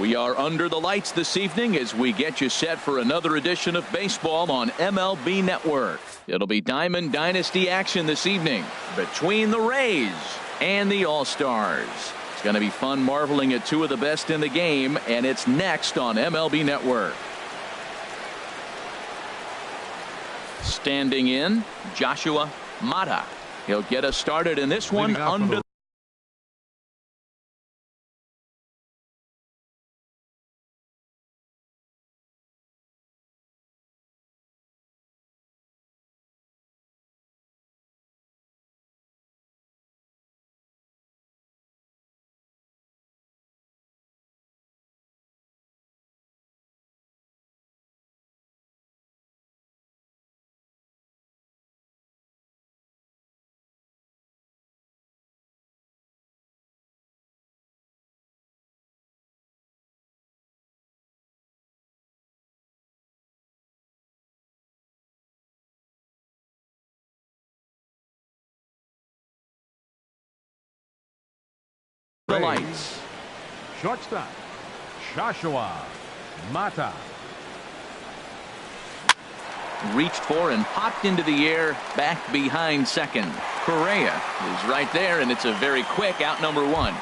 We are under the lights this evening as we get you set for another edition of baseball on MLB Network. It'll be Diamond Dynasty action this evening between the Rays and the All-Stars. It's going to be fun marveling at two of the best in the game, and it's next on MLB Network. Standing in, Joshua Mata. He'll get us started in this one under the lights. Shortstop, Joshua Mata. Reached for and popped into the air back behind second. Correa is right there, and it's a very quick out number one.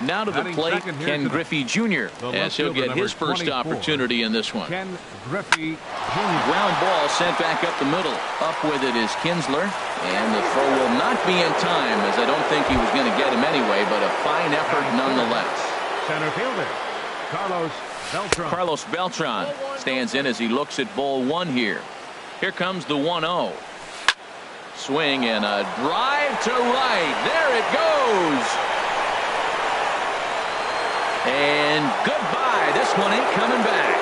Now to the plate, Ken Griffey Jr. as he'll get his first opportunity in this one. Ken Griffey Jr. Ground ball sent back up the middle. Up with it is Kinsler, and the throw will not be in time, as I don't think he was going to get him anyway, but a fine effort nonetheless. Center fielder Carlos Beltran stands in as he looks at ball one here. Here comes the 1-0. Swing and a drive to right. There it goes. And goodbye. This one ain't coming back.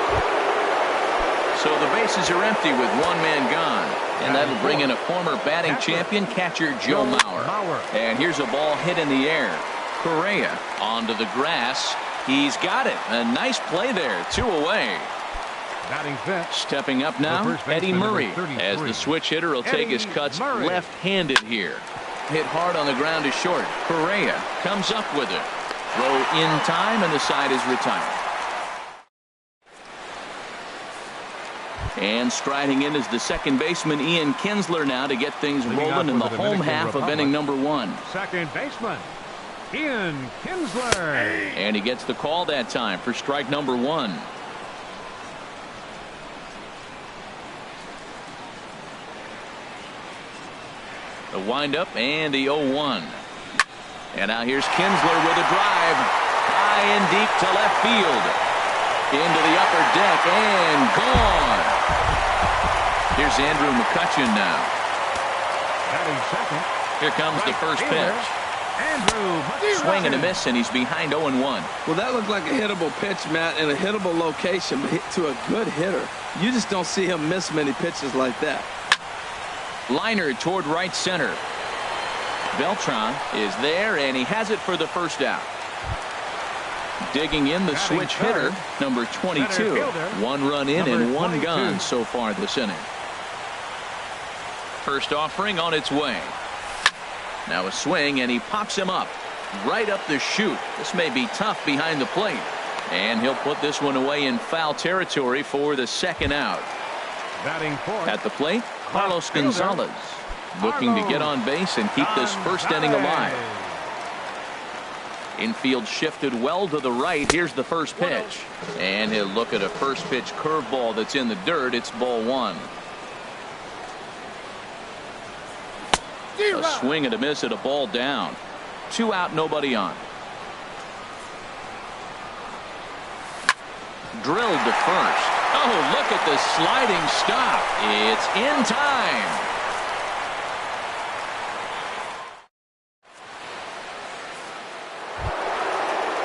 So the bases are empty with one man gone. And that'll bring in a former batting champion, catcher Joe Mauer. And here's a ball hit in the air. Correa onto the grass. He's got it. A nice play there. 2 away. Stepping up now, Eddie Murray, as the switch hitter will take his cuts left-handed here. Hit hard on the ground to short. Correa comes up with it. Throw in time, and the side is retired. And striding in is the second baseman, Ian Kinsler, now to get things rolling in the home half of inning number one. Second baseman, Ian Kinsler. And he gets the call that time for strike number one. The windup and the 0-1. And now here's Kinsler with a drive. High and deep to left field. Into the upper deck and gone. Here's Andrew McCutchen now. Here comes the first pitch. Swing and a miss, and he's behind 0-1. Well, that looked like a hittable pitch, Matt, in a hittable location, but hit to a good hitter. You just don't see him miss many pitches like that. Liner toward right center. Beltran is there, and he has it for the first out. Digging in the switch hitter, number 22. 1 run in and 1 gone so far this inning. First offering on its way. Now a swing, and he pops him up right up the chute. This may be tough behind the plate, and he'll put this one away in foul territory for the second out. At the plate, Carlos Gonzalez, looking to get on base and keep this first inning alive. Infield shifted well to the right. Here's the first pitch, and he'll look at a first pitch curveball that's in the dirt. It's ball one. A swing and a miss at a ball down. 2 out, nobody on. Drilled to first. Oh, look at the sliding stop. It's in time.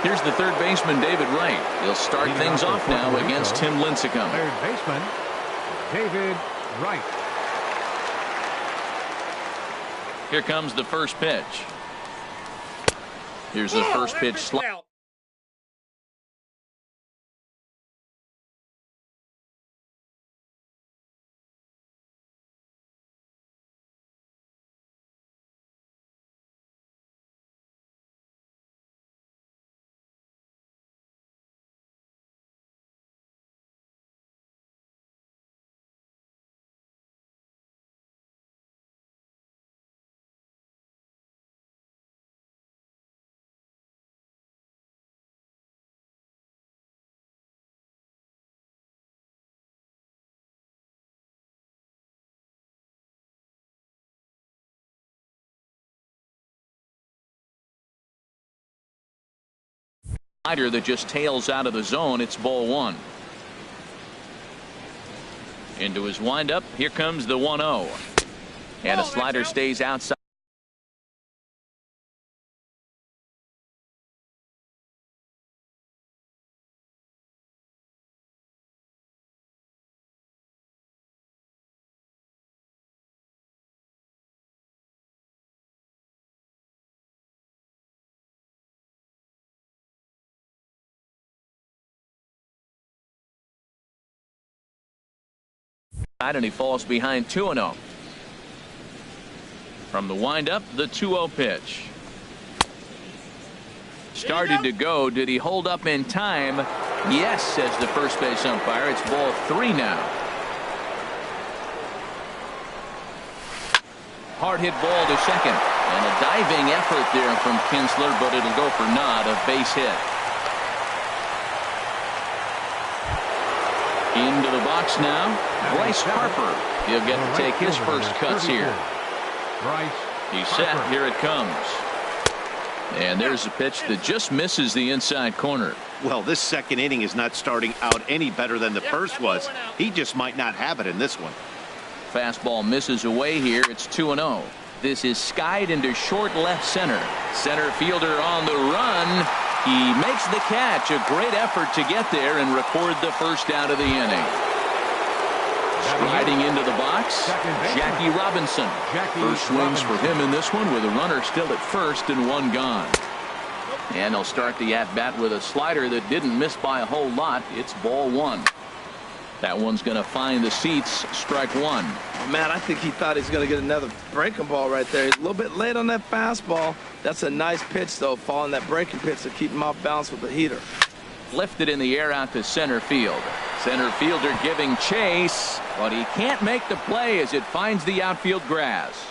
Here's the third baseman, David Wright. He'll start things off now against Tim Lincecum. Third baseman, David Wright. Here comes the first pitch. Here's the first pitch slide. slider that just tails out of the zone. It's ball one. Into his windup. Here comes the 1-0. And a slider stays outside. And he falls behind 2-0. From the windup, the 2-0 pitch. Started to go. Did he hold up in time? Yes, says the first base umpire. It's ball 3 now. Hard hit ball to second. And a diving effort there from Kinsler, but it'll go for naught, a base hit. Into the box now, Bryce Harper. He'll get to take his first cuts here. He's set. Here it comes. And there's a pitch that just misses the inside corner. Well, this second inning is not starting out any better than the first was. He just might not have it in this one. Fastball misses away here. It's 2-0. This is skied into short left center. Center fielder on the run. He makes the catch. A great effort to get there and record the first out of the inning. Striding into the box, Jackie Robinson. First swings for him in this one with a runner still at first and one gone. And he'll start the at-bat with a slider that didn't miss by a whole lot. It's ball one. That one's going to find the seats. Strike one. Matt, I think he thought he's going to get another breaking ball right there. He's a little bit late on that fastball. That's a nice pitch, though, following that breaking pitch to keep him off balance with the heater. Lifted in the air out to center field. Center fielder giving chase, but he can't make the play as it finds the outfield grass.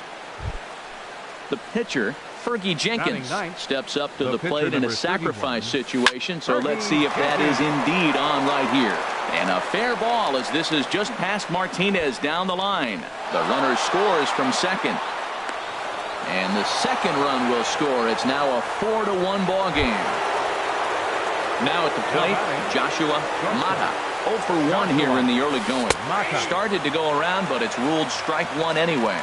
The pitcher, Fergie Jenkins, steps up to the plate in a sacrifice situation, so let's see if that is indeed on right here. And a fair ball as this is just past Martinez down the line. The runner scores from second. And the second run will score. It's now a 4-1 ball game. Now at the plate, Joshua Mata. 0 for 1 here in the early going. Started to go around, but it's ruled strike one anyway.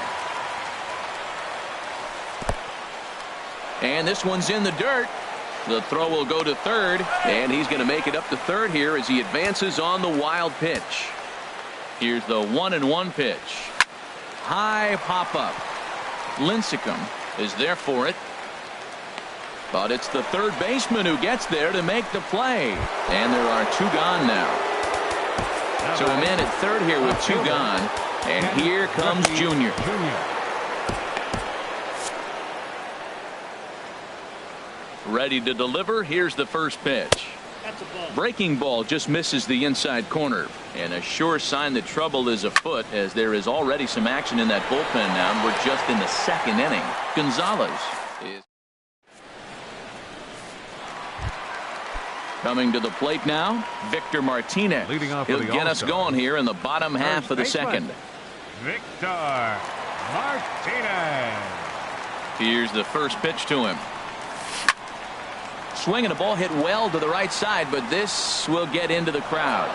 And this one's in the dirt. The throw will go to third, and he's going to make it up to third here as he advances on the wild pitch. Here's the 1-1 pitch. High pop-up. Lincecum is there for it. But it's the third baseman who gets there to make the play. And there are two gone now. So a man at third here with two gone. And here comes Junior. Ready to deliver. Here's the first pitch. Breaking ball just misses the inside corner. And a sure sign that trouble is afoot as there is already some action in that bullpen now. And we're just in the second inning. Gonzalez is coming to the plate now. Victor Martinez. He'll get us going here in the bottom half of the second. Victor Martinez. Here's the first pitch to him. Swinging a ball hit well to the right side, but this will get into the crowd.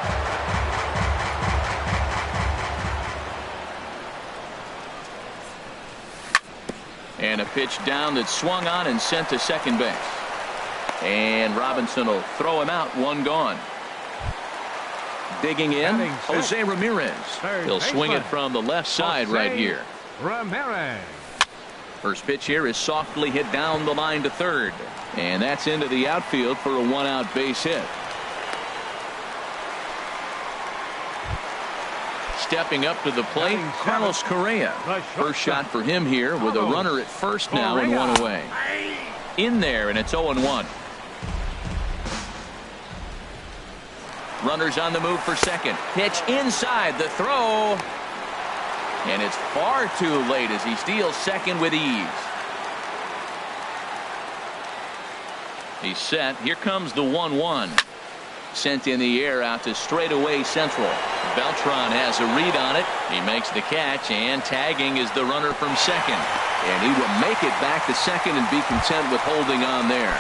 And a pitch down that swung on and sent to second base. And Robinson will throw him out. One gone. Digging in, Jose Ramirez. He'll swing it from the left side right here. Ramirez. First pitch here is softly hit down the line to third. And that's into the outfield for a one-out base hit. Stepping up to the plate, Carlos Correa. First shot for him here with a runner at first now and one away. In there, and it's 0-1. Runners on the move for second. Pitch inside, the throw. And it's far too late as he steals second with ease. He's set. Here comes the 1-1. Sent in the air out to straightaway central. Beltran has a read on it. He makes the catch, and tagging is the runner from second. And he will make it back to second and be content with holding on there.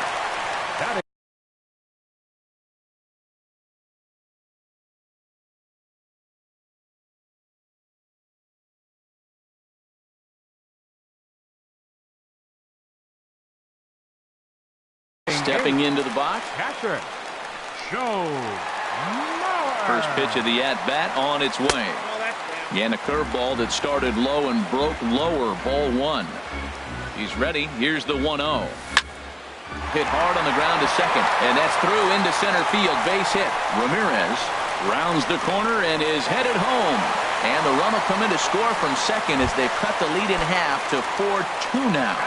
Stepping into the box. Catcher. Show. First pitch of the at-bat on its way. And a curveball that started low and broke lower. Ball one. He's ready. Here's the 1-0. Hit hard on the ground to second. And that's through into center field. Base hit. Ramirez rounds the corner and is headed home. And the run will come in to score from second as they cut the lead in half to 4-2 now.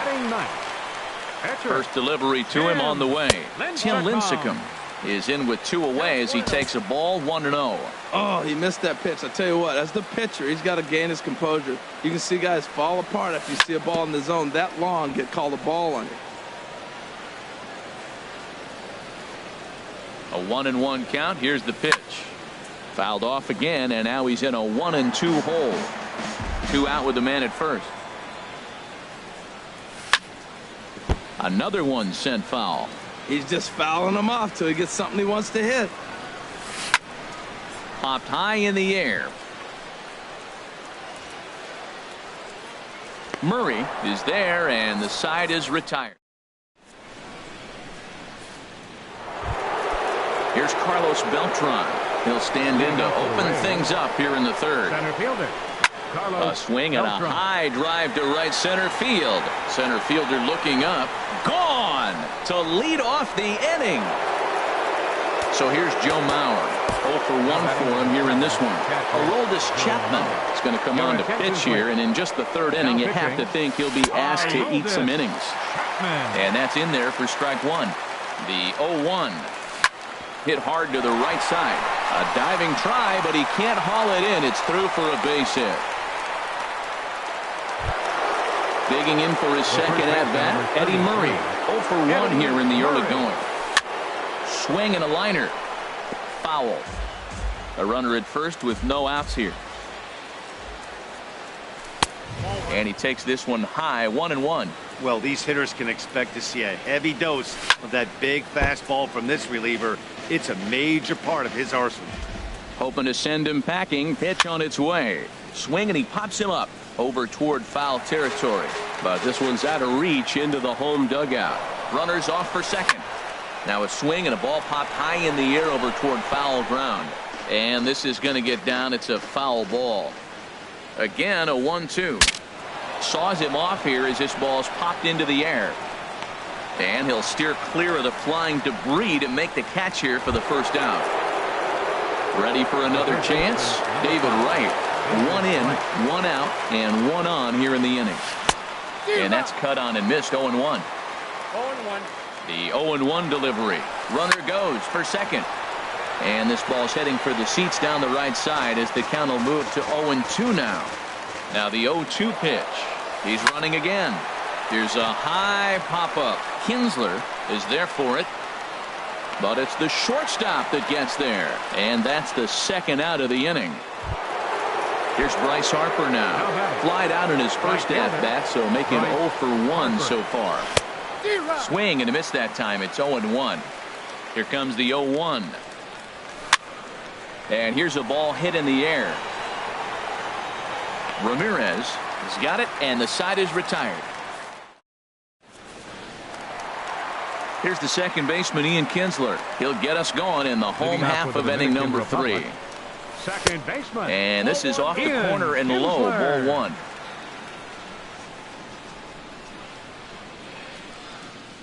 First delivery to him on the way. Tim Lincecum is in with 2 away as he takes a ball 1-0. Oh, he missed that pitch. I tell you what, as the pitcher, he's got to gain his composure. You can see guys fall apart after you see a ball in the zone that long get called a ball on you. A 1-1 count. Here's the pitch. Fouled off again, and now he's in a 1-2 hole. 2 out with the man at first. Another one sent foul. He's just fouling them off till he gets something he wants to hit. Popped high in the air. Murray is there, and the side is retired. Here's Carlos Beltran. He'll stand in to open things up here in the third. Center fielder. A swing and a high drive to right center field. Center fielder looking up. Gone to lead off the inning. So here's Joe Mauer. 0 for 1 for him here in this one. Aroldis Chapman is going to come on to pitch here, and in just the third inning, you have to think he'll be asked to eat some innings. And that's in there for strike one. The 0-1. Hit hard to the right side. A diving try, but he can't haul it in. It's through for a base hit. Digging in for his second at-bat, Eddie Murray. 0 for 1 here in the early going. Swing and a liner. Foul. A runner at first with no outs here. And he takes this one high, 1-1. Well, these hitters can expect to see a heavy dose of that big fastball from this reliever. It's a major part of his arsenal. Hoping to send him packing. Pitch on its way. Swing and he pops him up over toward foul territory. But this one's out of reach into the home dugout. Runners off for second. Now a swing and a ball popped high in the air over toward foul ground. And this is going to get down. It's a foul ball. Again, a 1-2. Saws him off here as this ball's popped into the air. And he'll steer clear of the flying debris to make the catch here for the first out. Ready for another chance? David Wright. 1 in, 1 out, and 1 on here in the inning. And that's cut on and missed. 0-1. 0-1. The 0-1 delivery. Runner goes for second. And this ball's heading for the seats down the right side as the count will move to 0-2 now. Now the 0-2 pitch. He's running again. Here's a high pop-up. Kinsler is there for it. But it's the shortstop that gets there. And that's the second out of the inning. Here's Bryce Harper now. Flied out in his first at-bat, so making 0 for 1 so far. Swing and a miss that time. It's 0-1. Here comes the 0-1. And here's a ball hit in the air. Ramirez has got it, and the side is retired. Here's the second baseman, Ian Kinsler. He'll get us going in the home half of inning number 3. Second baseman. And this is off the corner and low, ball 1.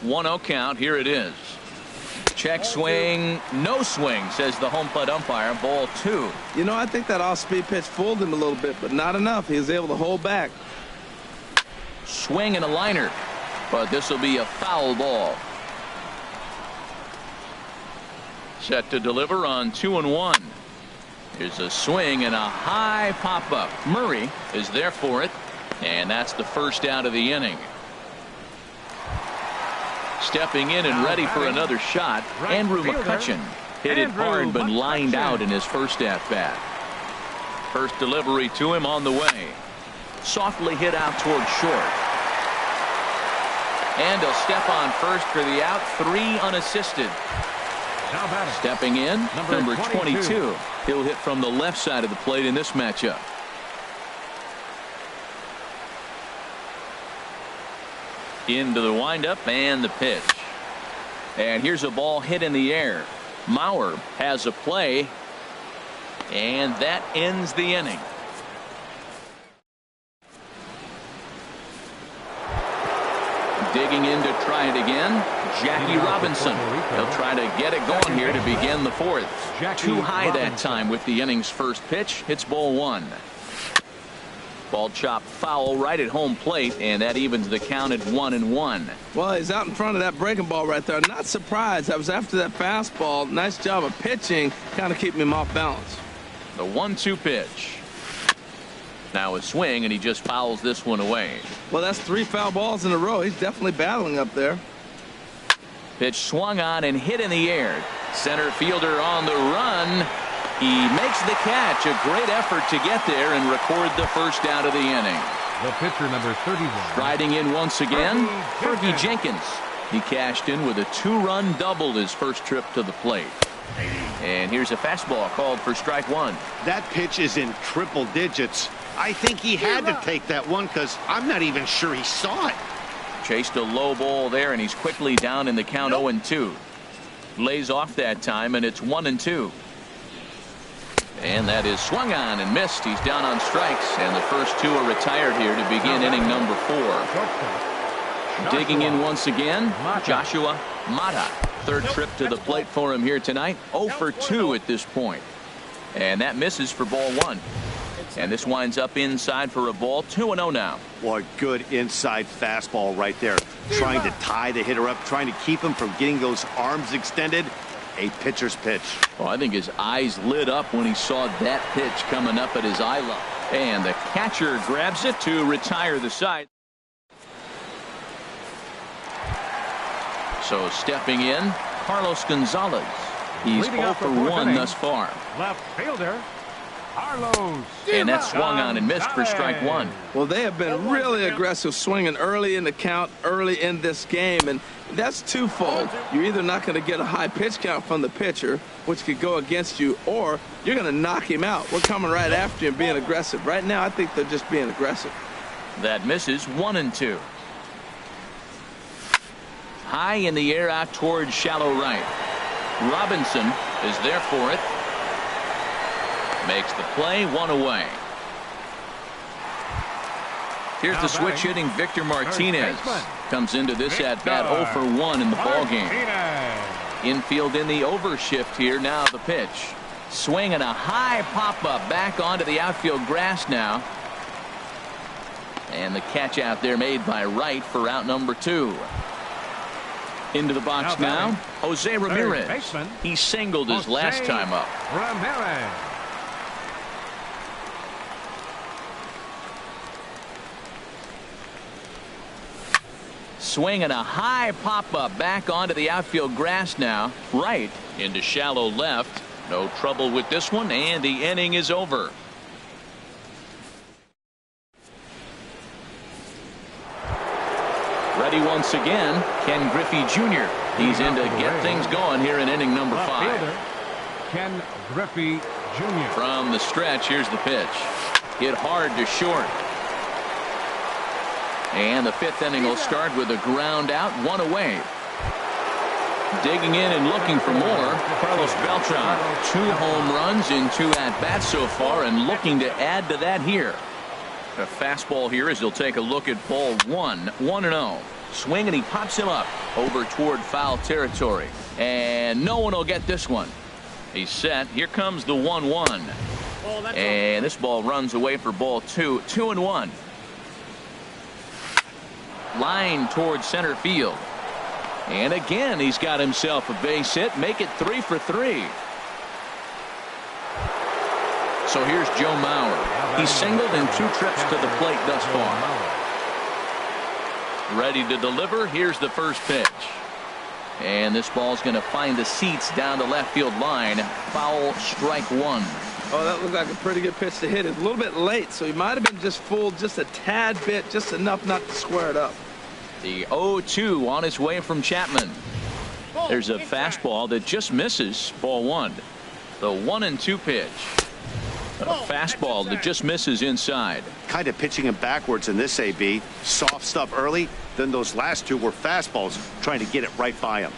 1-0 count. Here it is. Check swing, no swing, says the home plate umpire. Ball 2. You know, I think that off-speed pitch fooled him a little bit, but not enough. He was able to hold back. Swing and a liner, but this will be a foul ball. Set to deliver on 2-1. Here's a swing and a high pop-up. Murray is there for it, and that's the first out of the inning. Stepping in and ready for another shot, Andrew McCutcheon. Hit it hard but lined out in his first at-bat. First delivery to him on the way. Softly hit out toward short. And he'll step on first for the out. 3 unassisted. Stepping in, number 22. He'll hit from the left side of the plate in this matchup. Into the windup and the pitch. And here's a ball hit in the air. Mauer has a play, and that ends the inning. Digging in to try it again, Jackie Robinson. He'll try to get it going here to begin the fourth. Too high that time with the inning's first pitch. Hits ball one. Ball chopped foul right at home plate, and that evens the count at 1-1. Well, he's out in front of that breaking ball right there. Not surprised. I was after that fastball. Nice job of pitching, kind of keeping him off balance. The 1-2 pitch. Now a swing, and he just fouls this one away. Well, that's 3 foul balls in a row. He's definitely battling up there. Pitch swung on and hit in the air. Center fielder on the run. He makes the catch. A great effort to get there and record the first out of the inning. The pitcher, number 31. Riding in once again, Fergie Jenkins. He cashed in with a 2-run double his first trip to the plate. And here's a fastball called for strike one. That pitch is in triple digits. I think he had to take that one because I'm not even sure he saw it. Chased a low ball there, and he's quickly down in the count 0-2. Lays off that time, and it's 1-2. And that is swung on and missed. He's down on strikes, and the first 2 are retired here to begin inning number 4. Digging in once again, Joshua Mata. Third trip to the plate for him here tonight. 0 for 2 at this point. And that misses for ball one. And this winds up inside for a ball. 2-0 now. What good inside fastball right there. Trying to tie the hitter up, trying to keep him from getting those arms extended. A pitcher's pitch. Well, I think his eyes lit up when he saw that pitch coming up at his eye level. And the catcher grabs it to retire the side. So stepping in, Carlos Gonzalez. He's 0 for 1 thus far. Left fielder, Carlos. And that swung on and missed for strike one. Well, they have been really aggressive swinging early in the count, early in this game, and that's twofold. You're either not going to get a high pitch count from the pitcher, which could go against you, or you're going to knock him out. We're coming right after you and being aggressive. Right now, I think they're just being aggressive. That misses 1-2. High in the air out towards shallow right. Robinson is there for it. Makes the play, 1 away. Here's the switch hitting Victor Martinez. Comes into this at bat 0 for 1 in the ball game. Infield in the overshift here. Now the pitch. Swing and a high pop up back onto the outfield grass now. And the catch out there made by Wright for out number 2. Into the box now, Jose Ramirez. He singled his last time up. Ramirez. Swing and a high pop-up back onto the outfield grass now. Right into shallow left. No trouble with this one, and the inning is over. Ready once again, Ken Griffey Jr. He's in to get things going here in inning number 5. Ken Griffey Jr. From the stretch, here's the pitch. Hit hard to short. And the 5th inning will start with a ground out, 1 away. Digging in and looking for more, Carlos Beltran. 2 home runs in 2 at-bats so far, and looking to add to that here. A fastball here as he'll take a look at ball 1, 1-0. Swing and he pops him up over toward foul territory. And no one will get this one. He's set. Here comes the 1-1. And this ball runs away for ball 2, 2-1. Line towards center field. And again, he's got himself a base hit. Make it 3 for 3. So here's Joe Mauer. He's singled in 2 trips to the plate thus far. Ready to deliver. Here's the first pitch. And this ball's going to find the seats down the left field line. Foul, strike 1. Oh, that looked like a pretty good pitch to hit. It's a little bit late, so he might have been just fooled just a tad bit, just enough not to square it up. The 0-2 on its way from Chapman. There's a fastball that just misses ball 1. The 1-2 pitch. A fastball that just misses inside. Kind of pitching him backwards in this AB. Soft stuff early, then those last 2 were fastballs trying to get it right by him.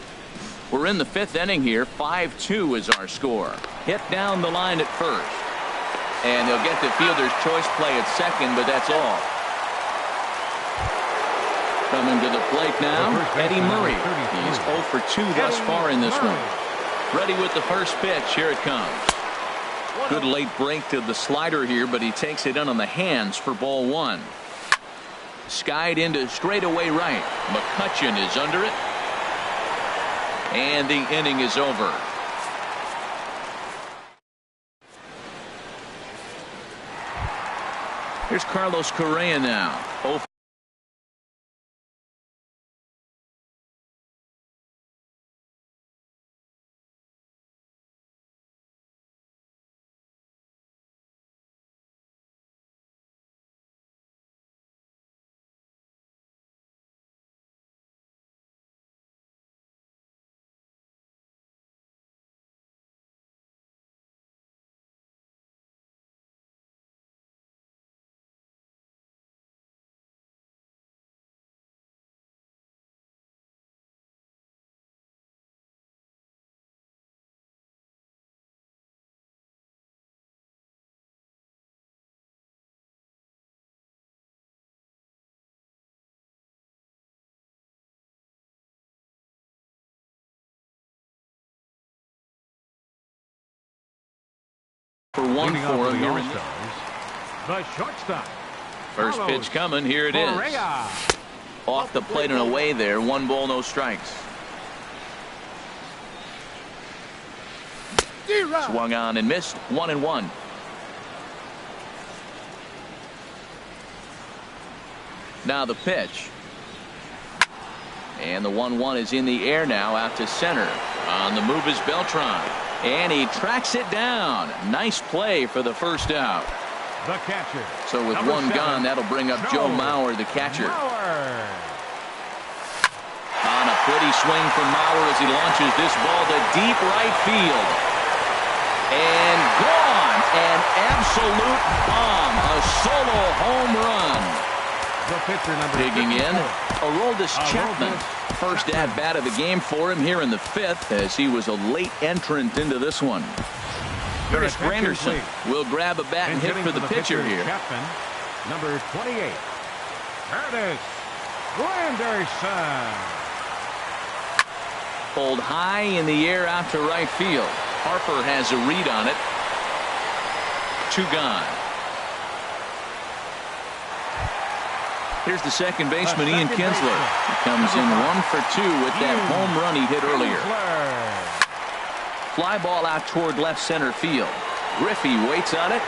We're in the 5th inning here. 5-2 is our score. Hit down the line at first. And they'll get the fielder's choice play at second, but that's all. Coming to the plate now, Eddie Murray. He's 0 for 2 thus far in this one. Ready with the first pitch. Here it comes. Good late break to the slider here, but he takes it in on the hands for ball 1. Skied into straightaway right. McCutchen is under it. And the inning is over. Here's Carlos Correa now. 0 for 1 for him here in the shortstop. first pitch coming. Here it is. Off the plate and away there. 1 ball, no strikes. Swung on and missed. 1-1. Now the pitch. And the 1-1 is in the air now out to center. On the move is Beltran. And he tracks it down. Nice play for the first out. The catcher. So with 1 gone, that'll bring up Joe Mauer, the catcher. On a pretty swing from Mauer as he launches this ball to deep right field. And gone. An absolute bomb. A solo home run. The pitcher number digging in, Aroldis Chapman. First at bat of the game for him here in the 5th, as he was a late entrant into this one. Curtis Granderson will grab a bat and hit for the pitcher here. Chapman, number 28. Curtis Granderson. Pulled high in the air out to right field. Harper has a read on it. 2 gone. Here's the second baseman, Ian Kinsler. He comes in 1 for 2 with that home run he hit earlier. Fly ball out toward left center field. Griffey waits on it.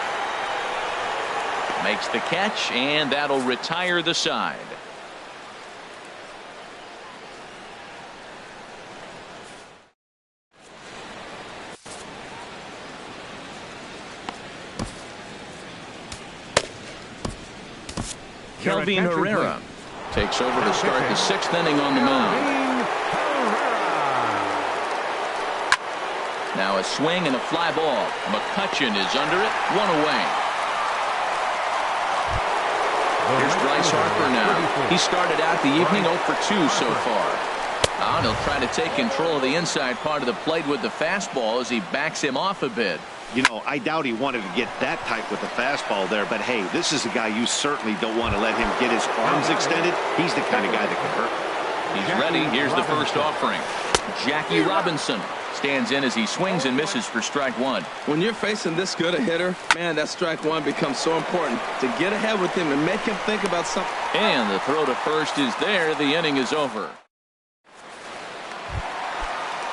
Makes the catch, and that'll retire the side. Kelvin Herrera takes over to start the 6th inning on the mound. Now a swing and a fly ball. McCutchen is under it. 1 away. Here's Bryce Harper now. He started out the evening 0 for 2 so far. And he'll try to take control of the inside part of the plate with the fastball as he backs him off a bit. You know, I doubt he wanted to get that tight with the fastball there, but hey, this is a guy you certainly don't want to let him get his arms extended. He's the kind of guy that can hurt. He's ready. Here's the first offering. Jackie Robinson stands in as he swings and misses for strike 1. When you're facing this good a hitter, man, that strike 1 becomes so important to get ahead with him and make him think about something. And the throw to first is there. The inning is over.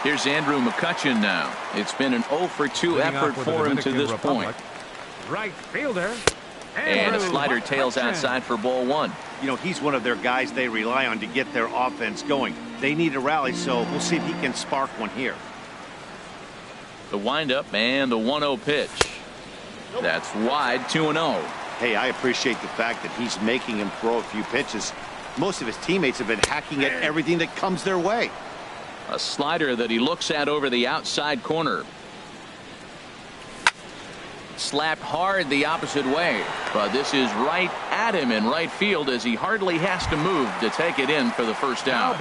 Here's Andrew McCutchen now. It's been an 0 for 2 effort for him to this point. Right fielder. And a slider tails outside for ball 1. You know, he's one of their guys they rely on to get their offense going. They need a rally, so we'll see if he can spark one here. The windup and the 1-0 pitch. That's wide. 2-0. Hey, I appreciate the fact that he's making him throw a few pitches. Most of his teammates have been hacking at everything that comes their way. A slider that he looks at over the outside corner. Slapped hard the opposite way, but this is right at him in right field as he hardly has to move to take it in for the first out.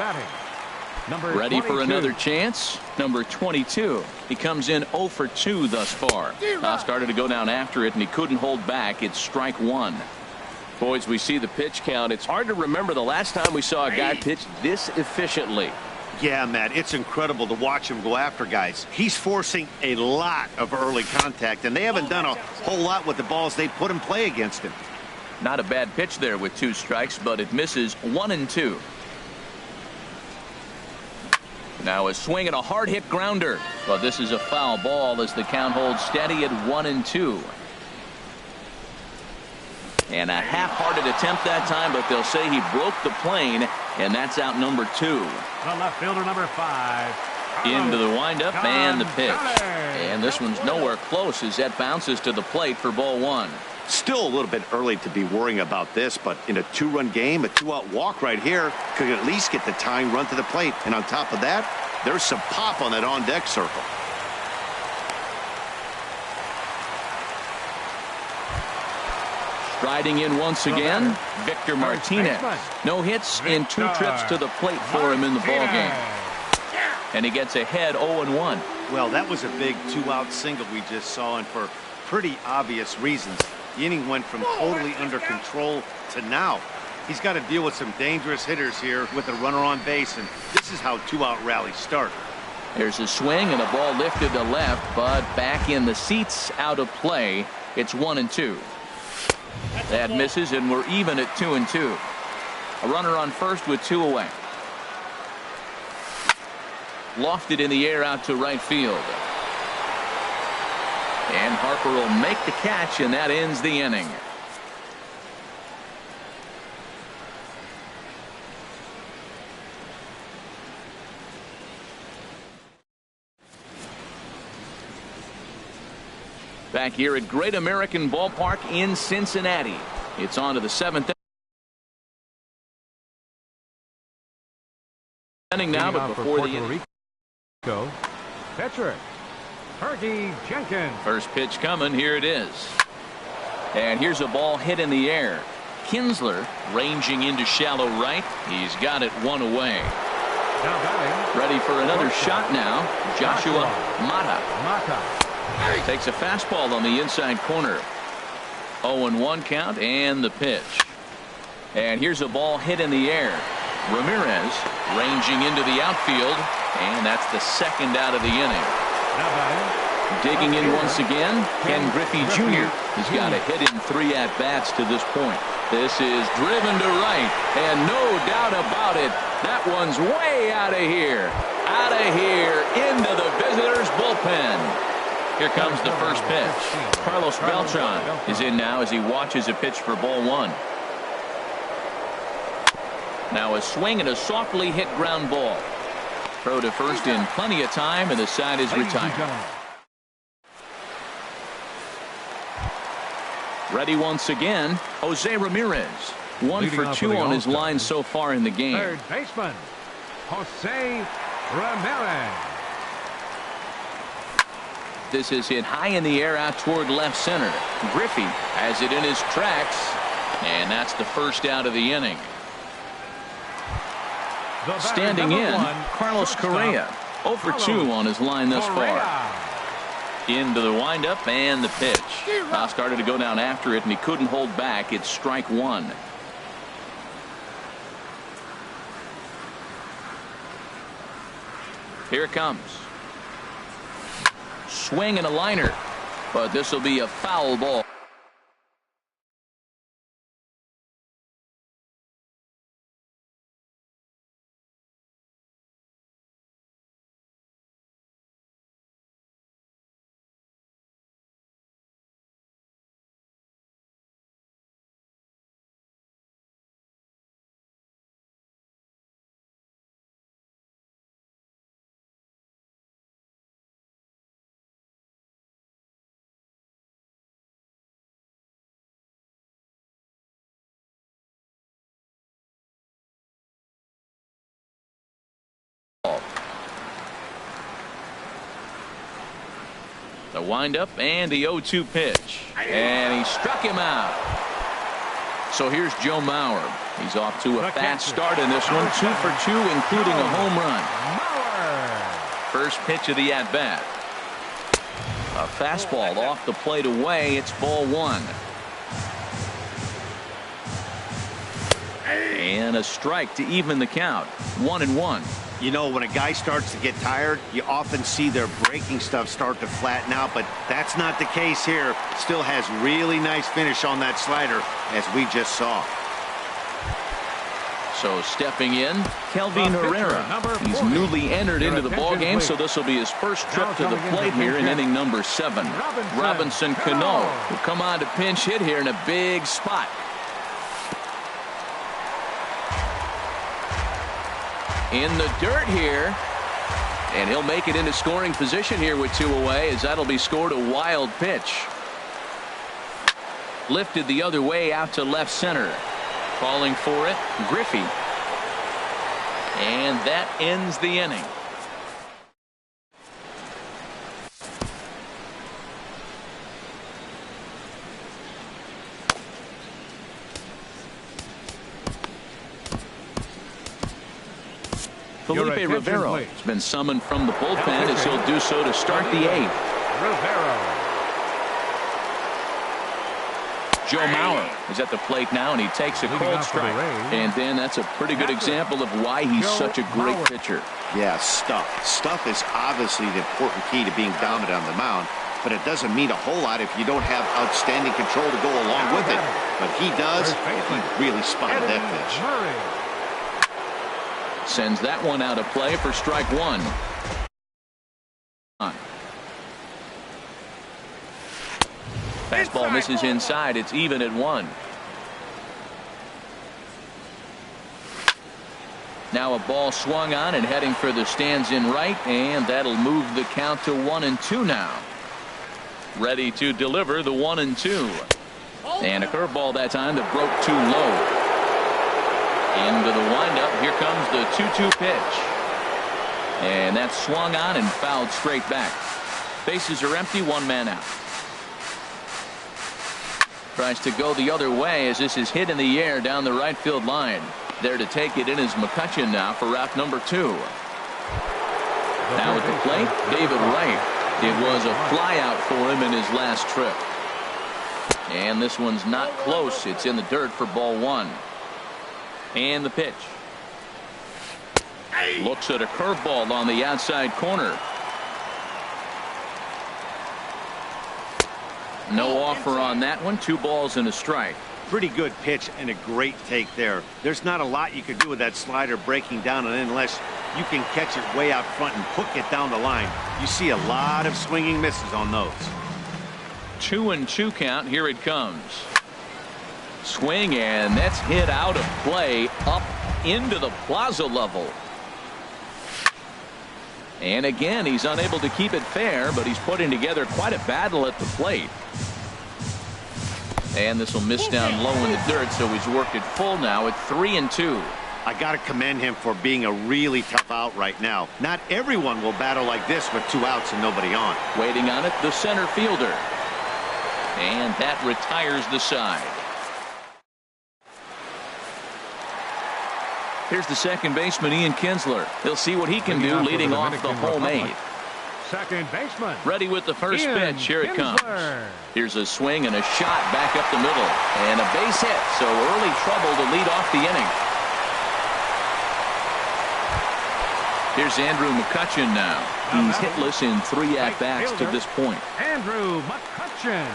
Number Ready 22. for another chance. Number 22. He comes in 0 for 2 thus far. Started to go down after it, and he couldn't hold back. It's strike one. Boys, we see the pitch count. It's hard to remember the last time we saw a guy pitch this efficiently. Yeah, Matt, it's incredible to watch him go after guys. He's forcing a lot of early contact, and they haven't done a whole lot with the balls they put in play against him. Not a bad pitch there with 2 strikes, but it misses 1-2. Now a swing and a hard hit grounder. But this is a foul ball as the count holds steady at 1-2. And a half-hearted attempt that time, but they'll say he broke the plane, and that's out number 2. The left fielder, number 5. Into the windup and the pitch. Gonzalez. And this one's nowhere close as that bounces to the plate for ball 1. Still a little bit early to be worrying about this, but in a 2-run game, a 2-out walk right here could at least get the tying run to the plate. And on top of that, there's some pop on that on-deck circle. Striding in once again, Victor Martinez. No hits in 2 trips to the plate for him in the ballgame. And he gets ahead 0-1. Well, that was a big 2-out single we just saw, and for pretty obvious reasons. The inning went from totally under control to now. He's got to deal with some dangerous hitters here with a runner on base, and this is how 2-out rallies start. There's a swing and a ball lifted to left, but back in the seats, out of play. It's 1-2. That misses, and we're even at 2-2. A runner on first with 2 away. Lofted in the air out to right field. And Harper will make the catch, and that ends the inning. Back here at Great American Ballpark in Cincinnati. It's on to the 7th inning now, but before the inning. Pitcher, Fergie Jenkins. First pitch coming. Here it is. And here's a ball hit in the air. Kinsler ranging into shallow right. He's got it 1 away. Now batting. Ready for another shot now. Joshua Mata. Takes a fastball on the inside corner. 0-1 count and the pitch. And here's a ball hit in the air. Ramirez ranging into the outfield, and that's the 2nd out of the inning. Now batting. Digging in once again, Ken Griffey Jr. He's got a hit in 3 at-bats to this point. This is driven to right, and no doubt about it, that one's way out of here. Out of here into the visitors' bullpen. Here comes the first pitch. Carlos Beltran is in now as he watches a pitch for ball 1. Now a swing and a softly hit ground ball. Throw to first in plenty of time, and the side is retired. Ready once again, Jose Ramirez. 1 for 2 on his line so far in the game. Third baseman, Jose Ramirez. This is hit high in the air out toward left center. Griffey has it in his tracks, and that's the first out of the inning. Standing in, Carlos Correa. 0 for 2 on his line thus far. Into the windup and the pitch. Started to go down after it, and he couldn't hold back. It's strike 1. Here it comes. Swing and a liner, but this will be a foul ball. The windup and the 0-2 pitch, and he struck him out. So here's Joe Mauer. He's off to a fast start in this one. 2 for 2, including a home run. First pitch of the at-bat. A fastball off the plate away. It's ball 1. And a strike to even the count. 1-1. You know, when a guy starts to get tired, you often see their breaking stuff start to flatten out, but that's not the case here. Still has really nice finish on that slider, as we just saw. So stepping in, Kelvin Herrera. He's newly entered into the ballgame, so this will be his first trip to the plate here in inning number 7. Robinson Cano will come on to pinch hit here in a big spot. In the dirt here, and he'll make it into scoring position here with 2 away, as that'll be scored a wild pitch. Lifted the other way out to left center. Calling for it, Griffey. And that ends the inning. Felipe Rivero has been summoned from the bullpen, as he'll do so to start the 8th. Joe Mauer is at the plate now, and he takes a cold strike. And then that's a pretty good example of why he's such a great pitcher. Yeah, stuff. Stuff is obviously the important key to being dominant on the mound, but it doesn't mean a whole lot if you don't have outstanding control to go along with it. But he does, and he really spotted that pitch. Sends that one out of play for strike 1. Fastball misses inside. It's even at 1. Now a ball swung on and heading for the stands in right, and that'll move the count to 1-2 now. Ready to deliver the 1-2. And a curveball that time that broke too low. Into the windup. Here comes the 2-2 pitch. And that's swung on and fouled straight back. Bases are empty. 1 man out. Tries to go the other way as this is hit in the air down the right field line. There to take it in is McCutchen now for route number 2. Now at the plate, David Wright. It was a fly out for him in his last trip. And this one's not close. It's in the dirt for ball 1. And the pitch. Looks at a curveball on the outside corner. No offer on that one. 2 balls and a strike. Pretty good pitch and a great take there. There's not a lot you can do with that slider breaking down, and unless you can catch it way out front and hook it down the line, you see a lot of swinging misses on those. 2-2 count. Here it comes. Swing, and that's hit out of play up into the plaza level. And again, he's unable to keep it fair, but he's putting together quite a battle at the plate. And this will miss down low in the dirt, so he's worked it full now at 3-2. I got to commend him for being a really tough out right now. Not everyone will battle like this with 2 outs and nobody on. Waiting on it, the center fielder. And that retires the side. Here's the second baseman, Ian Kinsler. He'll see what he can do leading off the home 8th. Second baseman. Ready with the first pitch. Here it comes. Here's a swing and a shot back up the middle. And a base hit. So early trouble to lead off the inning. Here's Andrew McCutchen now. He's hitless in 3 at-bats to this point. Andrew McCutchen.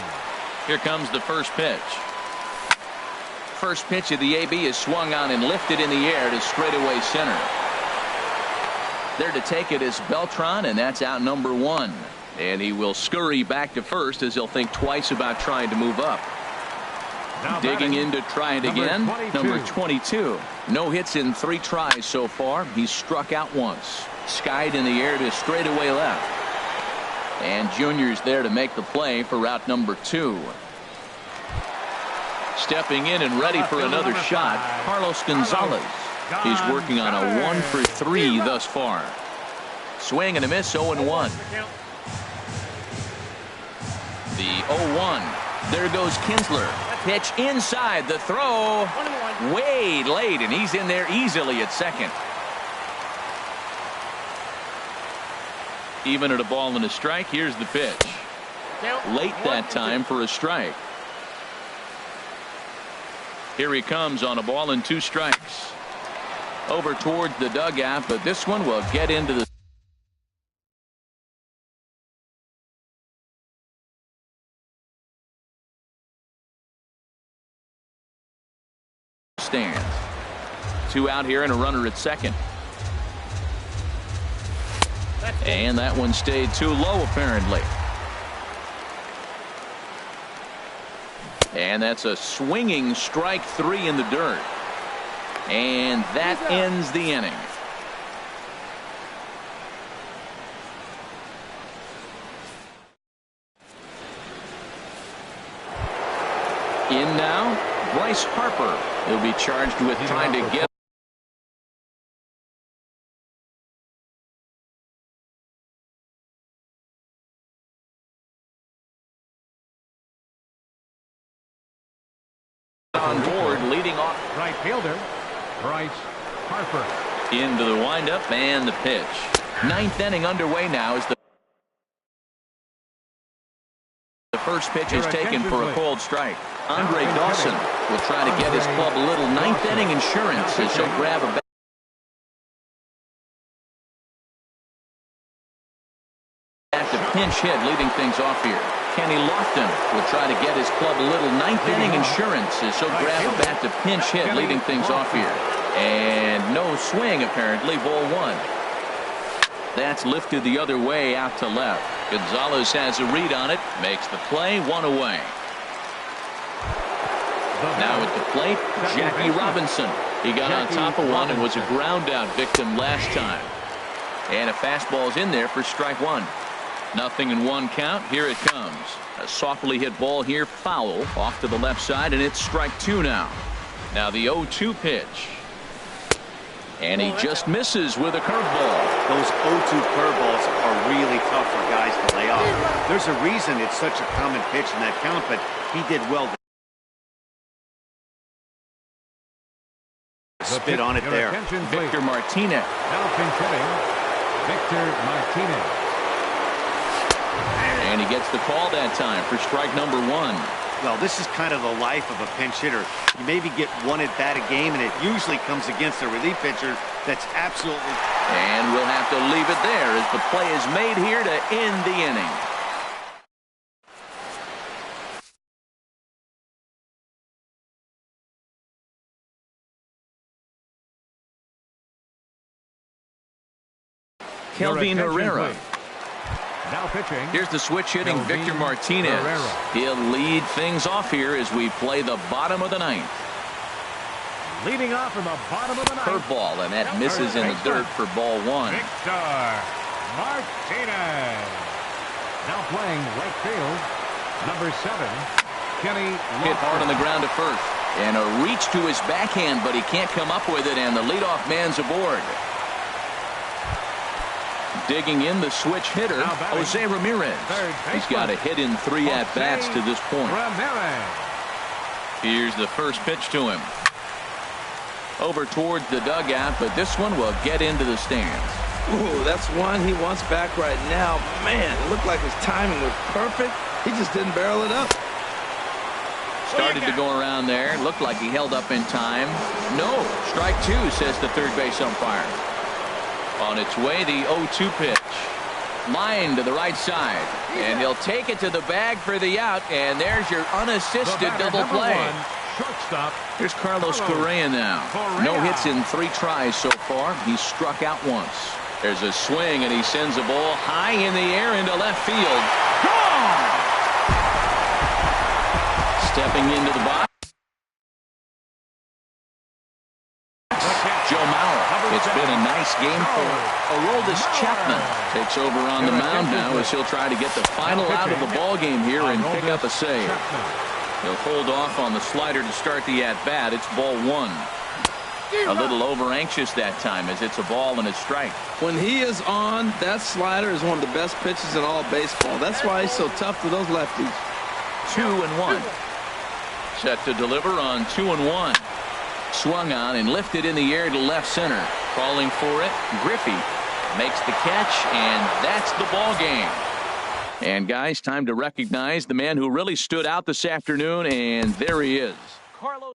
Here comes the first pitch. First pitch of the AB is swung on and lifted in the air to straightaway center. There to take it is Beltran, and that's out number 1. And he will scurry back to first as he'll think twice about trying to move up. Now digging in to try it again. Number 22. No hits in 3 tries so far. He's struck out once. Skied in the air to straightaway left. And Junior's there to make the play for route number 2. Stepping in and ready for another shot, Carlos Gonzalez. He's working on a 1 for 3 thus far. Swing and a miss, 0-1. The 0-1 There goes Kinsler. Pitch inside. The throw way late, and he's in there easily at second. Even at a ball and a strike, here's the pitch. Late that time for a strike. Here he comes on a ball and 2 strikes. Over towards the dugout, but this one will get into the stands. 2 out here and a runner at second. And that one stayed too low, apparently. And that's a swinging strike 3 in the dirt. And that ends the inning. In now, Bryce Harper. He'll be charged with trying to get on board, leading off. Right fielder, Bryce Harper. Into the windup and the pitch. 9th inning underway now as the first pitch is taken for a cold strike. Andre Dawson will try to get his club a little 9th inning insurance as he'll grab a bat to pinch hit, leading things off here. Kenny Lofton will try to get his club a little 9th inning insurance as he'll grab a bat to pinch hit, leading things off here. And no swing, apparently. Ball 1. That's lifted the other way out to left. Gonzalez has a read on it, makes the play, 1 away. Now at the plate, Jackie Robinson. He got on top of one and was a ground out victim last time. And a fastball's in there for strike 1. 0-1 count. Here it comes. A softly hit ball here, foul off to the left side, and it's strike 2 now. Now the 0-2 pitch. And he just misses with a curveball. Those 0-2 curveballs are really tough for guys to lay off. There's a reason it's such a common pitch in that count, but he did well to spit on it there. Victor Martinez. Victor Martinez. And he gets the call that time for strike number 1. Well, this is kind of the life of a pinch hitter. You maybe get 1 at bat a game, and it usually comes against a relief pitcher that's absolutely. And we'll have to leave it there as the play is made here to end the inning. Kelvin Herrera. Now pitching. Here's the switch hitting Victor Martinez. Herrera. He'll lead things off here as we play the bottom of the 9th. Leading off in the bottom of the 9th. Curveball, and that misses in the dirt for ball 1. Victor Martinez. Now playing right field, number 7, Kenny Lofton. Hit hard on the ground to first. And a reach to his backhand, but he can't come up with it, and the leadoff man's aboard. Digging in the switch hitter, Jose Ramirez. He's got a hit in 3 at-bats to this point. Ramirez. Here's the first pitch to him. Over towards the dugout, but this one will get into the stands. Ooh, that's one he wants back right now. Man, it looked like his timing was perfect. He just didn't barrel it up. Started to go around there. Looked like he held up in time. No, strike 2, says the third base umpire. On its way, the 0-2 pitch. Line to the right side. And he'll take it to the bag for the out. And there's your unassisted double play. Shortstop. Here's Carlos Correa now. No hits in 3 tries so far. He's struck out once. There's a swing, and he sends a ball high in the air into left field. Gone! Stepping into the box. Joe Mauer. It's been a nice game for Aroldis Chapman. Takes over on the mound now as he'll try to get the final out of the ball game here and pick up a save. He'll hold off on the slider to start the at-bat. It's ball 1. A little over-anxious that time as it's a ball and a strike. When he is on, that slider is one of the best pitches in all baseball. That's why he's so tough to those lefties. 2-1. Set to deliver on 2-1. Swung on and lifted in the air to left center. Calling for it. Griffey makes the catch, and that's the ball game. And guys, time to recognize the man who really stood out this afternoon, and there he is. Carlos.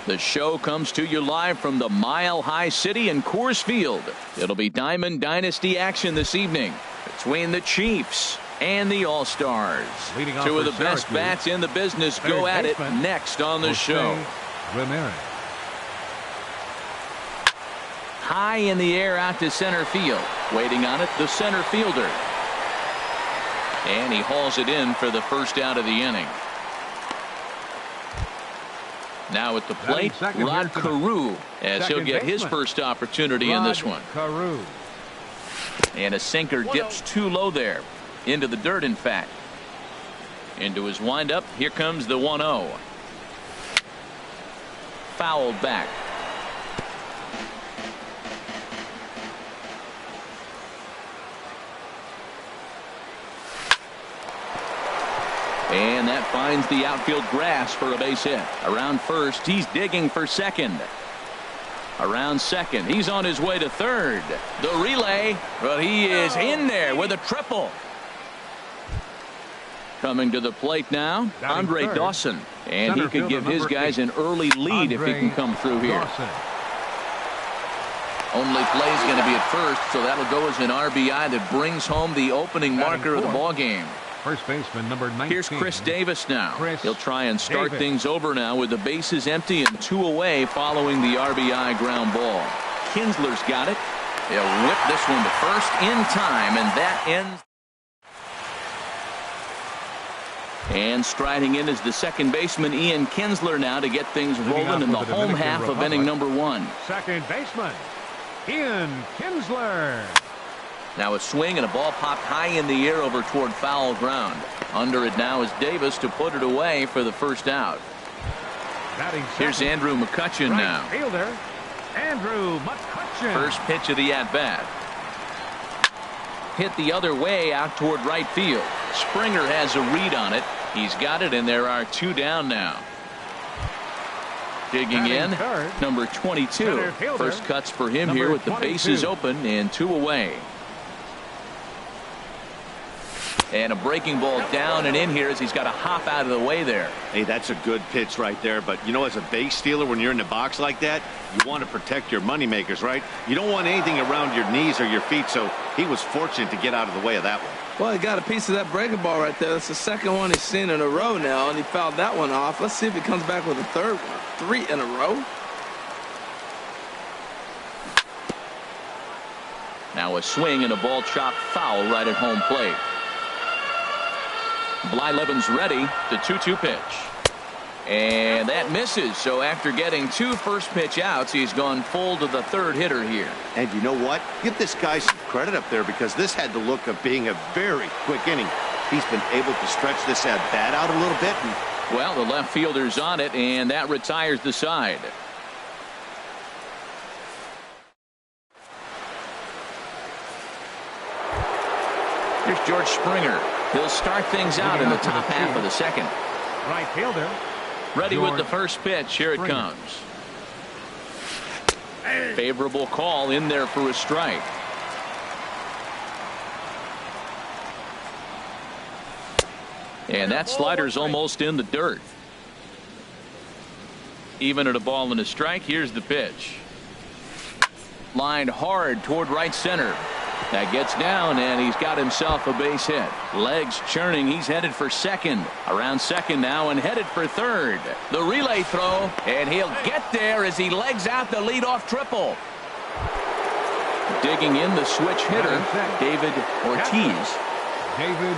The show comes to you live from the Mile High City in Coors Field. It'll be Diamond Dynasty action this evening between the Chiefs and the All-Stars. Two of the best bats in the business go at it next on the show. High in the air out to center field. Waiting on it, the center fielder. And he hauls it in for the first out of the inning. Now at the plate, Rod Carew, as he'll get his first opportunity in this one. And a sinker dips too low there. Into the dirt, in fact. Into his windup. Here comes the 1-0. Fouled back. And that finds the outfield grass for a base hit. Around first, he's digging for second. Around second, he's on his way to third. The relay, but he is in there with a triple. Coming to the plate now, Andre Dawson. And he could give his guys an early lead if he can come through here. Only play's going to be at first, so that'll go as an RBI that brings home the opening marker of the ball game. First baseman number 19. Here's Chris Davis now. He'll try and start things over now with the bases empty and 2 away following the RBI ground ball. Kinsler's got it. He'll whip this one to first in time, and that ends. And striding in is the second baseman Ian Kinsler now to get things rolling in the home half of inning number 1. Second baseman Ian Kinsler. Now a swing and a ball popped high in the air over toward foul ground. Under it now is Davis to put it away for the first out. Here's Andrew McCutchen now. Fielder Andrew McCutchen. First pitch of the at-bat. Hit the other way out toward right field. Springer has a read on it. He's got it, and there are 2 down now. Digging in, number 22. First cuts for him here with the bases open and 2 away. And a breaking ball down and in here as he's got to hop out of the way there. Hey, that's a good pitch right there. But, you know, as a base stealer, when you're in the box like that, you want to protect your moneymakers, right? You don't want anything around your knees or your feet, so he was fortunate to get out of the way of that one. Well, he got a piece of that breaking ball right there. That's the second one he's seen in a row now, and he fouled that one off. Let's see if he comes back with a third one. 3 in a row. Now a swing and a ball chopped foul right at home plate. Blyleven's ready. The 2-2 pitch. And that misses. So after getting 2 first pitch outs, he's gone full to the third hitter here. And you know what? Give this guy some credit up there because this had the look of being a very quick inning. He's been able to stretch this at bat out a little bit. Well, the left fielder's on it, and that retires the side. Here's George Springer. He'll start things out in the top half of the second. Right fielder. Ready with the first pitch. Here it comes. Favorable call in there for a strike. And that slider's almost in the dirt. Even at a ball and a strike, here's the pitch. Lined hard toward right center. That gets down, and he's got himself a base hit. Legs churning. He's headed for second. Around second now and headed for third. The relay throw, and he'll get there as he legs out the leadoff triple. Digging in the switch hitter, David Ortiz. David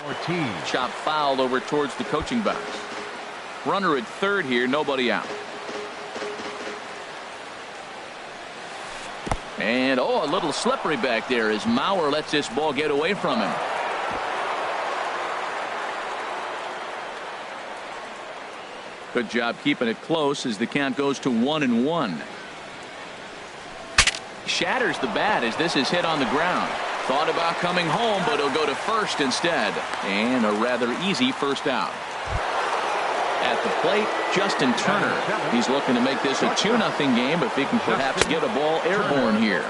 Ortiz. Chop foul over towards the coaching box. Runner at third here, nobody out. And, oh, a little slippery back there as Mauer lets this ball get away from him. Good job keeping it close as the count goes to 1-1. Shatters the bat as this is hit on the ground. Thought about coming home, but he'll go to first instead. And a rather easy first out. At the plate, Justin Turner. He's looking to make this a 2-0 game if he can perhaps get a ball airborne here.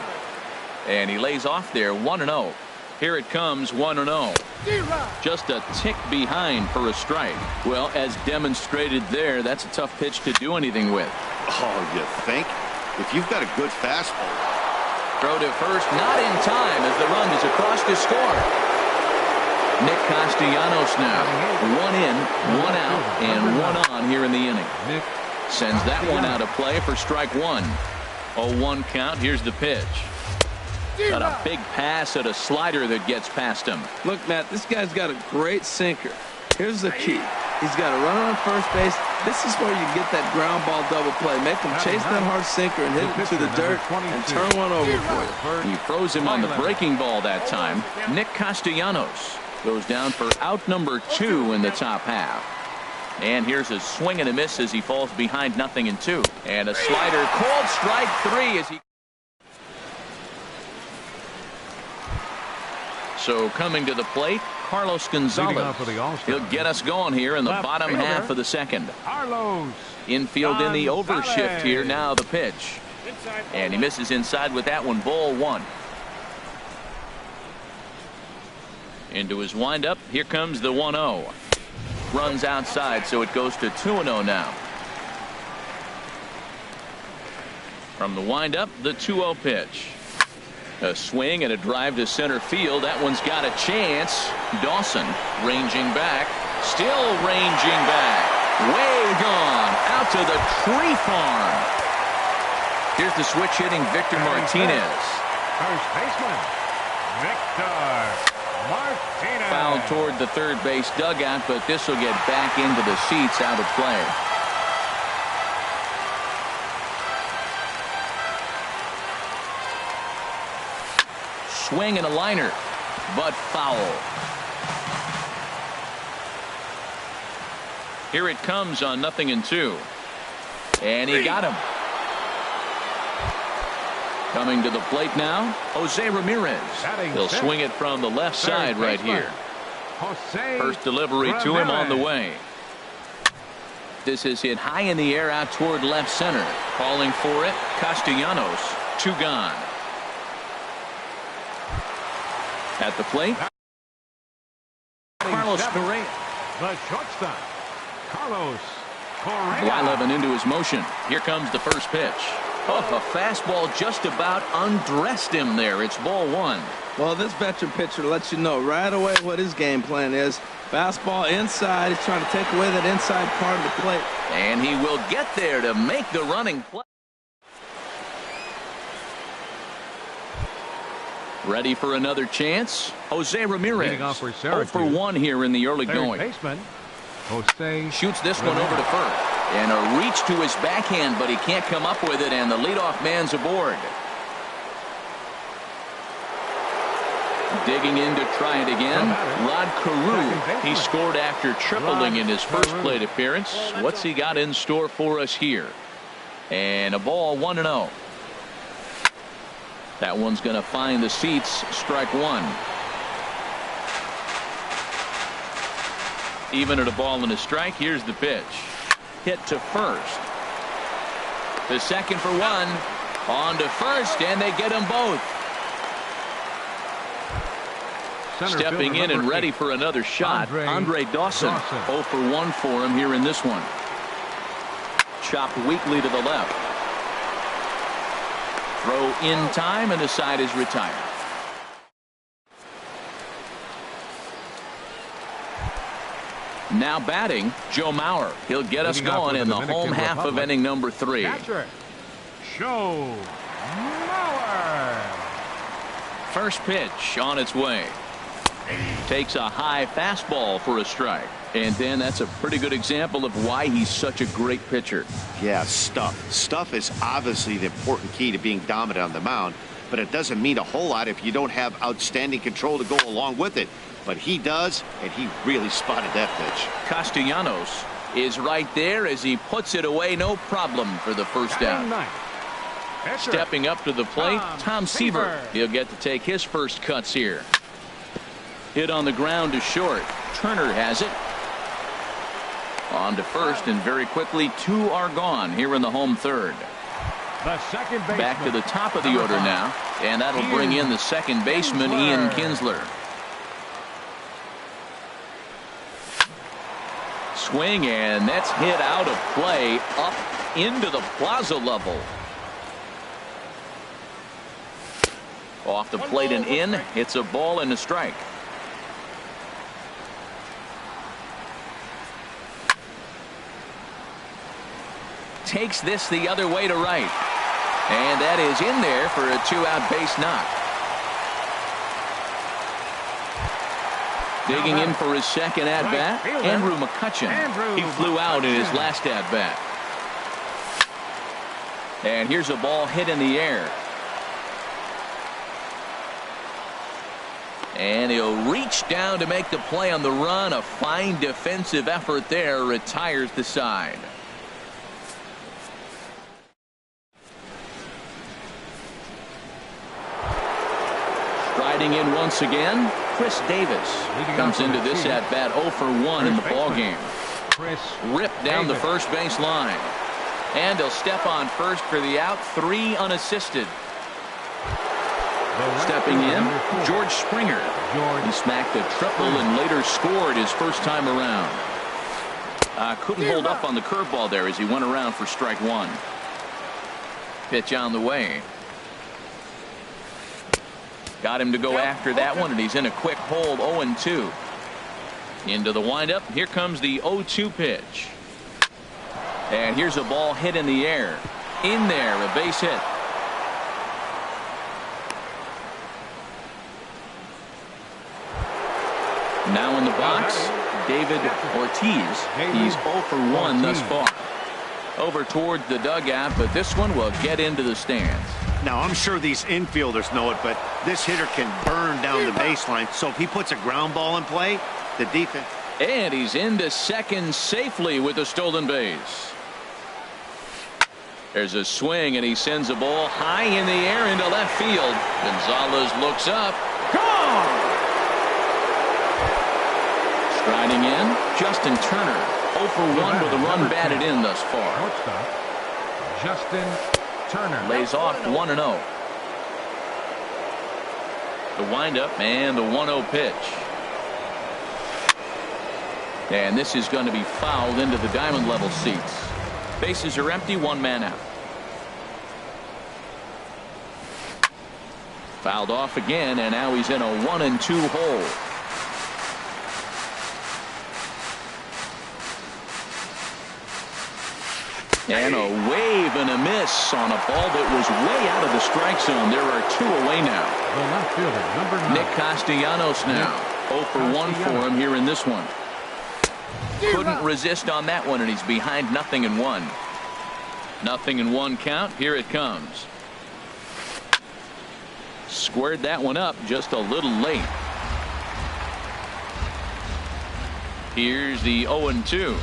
And he lays off there 1-0. Here it comes 1-0. Just a tick behind for a strike. Well, as demonstrated there, that's a tough pitch to do anything with. Oh, you think? If you've got a good fastball. Throw to first, not in time as the run is across to score. Nick Castellanos now. 1 in, 1 out, and 1 on here in the inning. Sends that one out of play for strike 1. 0-1 count. Here's the pitch. Got a big pass at a slider that gets past him. Look, Matt, this guy's got a great sinker. Here's the key. He's got a runner on first base. This is where you get that ground ball double play. Make him chase that hard sinker and hit it to the dirt and turn one over for you. He froze him on the breaking ball that time. Nick Castellanos goes down for out number 2 in the top half. And here's a swing and a miss as he falls behind 0-2. And a slider called strike 3 as he. So coming to the plate, Carlos Gonzalez. He'll get us going here in the bottom half of the second. Carlos. Infield in the overshift here. Now the pitch. And he misses inside with that one. Ball 1. Into his windup. Here comes the 1-0. Runs outside, so it goes to 2-0 now. From the windup, the 2-0 pitch. A swing and a drive to center field. That one's got a chance. Dawson ranging back. Still ranging back. Way gone. Out to the tree farm. Here's the switch hitting Victor Martinez. First baseman, Victor Martinez. Fouled toward the third base dugout, but this will get back into the seats out of play. Swing and a liner, but foul. Here it comes on 0-2. And he got him. Coming to the plate now, Jose Ramirez. He'll swing it from the left side right here. First delivery to him on the way. This is hit high in the air out toward left center. Calling for it, Castellanos. 2 gone. At the plate, Carlos Correa. The shortstop, Carlos Correa. Blyleven into his motion. Here comes the first pitch. Oh, a fastball just about undressed him there. It's ball one. Well, this veteran pitcher lets you know right away what his game plan is. Fastball inside. He's trying to take away that inside part of the plate. And he will get there to make the running play. Ready for another chance? Jose Ramirez. Leading off for 0 for 1 here in the early Third going. baseman, Jose Shoots this one over to first. And a reach to his backhand, but he can't come up with it, and the leadoff man's aboard. Digging in to try it again. Rod Carew. He scored after tripling in his first plate appearance. What's he got in store for us here? And a ball 1-0. That one's going to find the seats. Strike one. Even at a ball and a strike. Here's the pitch. Hit to first. The second for one. On to first, and they get them both. Stepping in and ready for another shot, Andre Dawson. 0 for 1 for him here in this one. Chopped weakly to the left. Throw in time, and the side is retired. Now batting, Joe Mauer. He'll get us going in the home half of inning number 3. Catcher, Joe Mauer. First pitch on its way. Takes a high fastball for a strike. And then that's a pretty good example of why he's such a great pitcher. Yeah, stuff. Stuff is obviously the important key to being dominant on the mound, but it doesn't mean a whole lot if you don't have outstanding control to go along with it. But he does, and he really spotted that pitch. Castellanos is right there as he puts it away, no problem for the first out. Stepping up to the plate, Tom Seaver. He'll get to take his first cuts here. Hit on the ground to short. Turner has it. On to first, and very quickly 2 are gone here in the home third. The second baseman. Back to the top of the order now, and that'll bring in the second baseman, Ian Kinsler. Swing, and that's hit out of play up into the plaza level. Off the plate and in. It's a ball and a strike. Takes this the other way to right. And that is in there for a 2-out base knock. Digging in for his second at-bat, Andrew McCutchen. He flew out in his last at-bat. And here's a ball hit in the air. And he'll reach down to make the play on the run. A fine defensive effort there. Retires the side. Striding in once again, Chris Davis comes into this at-bat 0 for 1 in the ballgame. Ripped down the first base line. And he'll step on first for the out. 3 unassisted. Stepping in, George Springer. He smacked a triple and later scored his first time around. Couldn't hold up on the curveball there as he went around for strike one. Pitch on the way. Got him to go after that one, and he's in a quick hold. 0-2. Into the windup. Here comes the 0-2 pitch. And here's a ball hit in the air. In there, a base hit. Now in the box, David Ortiz. He's 0 for 1 thus far. Over toward the dugout, but this one will get into the stands. Now, I'm sure these infielders know it, but this hitter can burn down the baseline. So if he puts a ground ball in play, the defense. And he's into second safely with a stolen base. There's a swing, and he sends a ball high in the air into left field. Gonzalez looks up. Gone! Striding in, Justin Turner. 0 for 1 with a run batted in thus far. Justin Turner lays off 1-0. The windup and the 1-0 pitch. And this is going to be fouled into the diamond level seats. Bases are empty, 1 man out. Fouled off again, and now he's in a 1-2 hole. And a wave and a miss on a ball that was way out of the strike zone. There are 2 away now. The left fielder, number 9. Nick Castellanos now. 0 for 1 for him here in this one. Couldn't resist on that one, and he's behind 0-1. 0-1 count. Here it comes. Squared that one up just a little late. Here's the 0-2.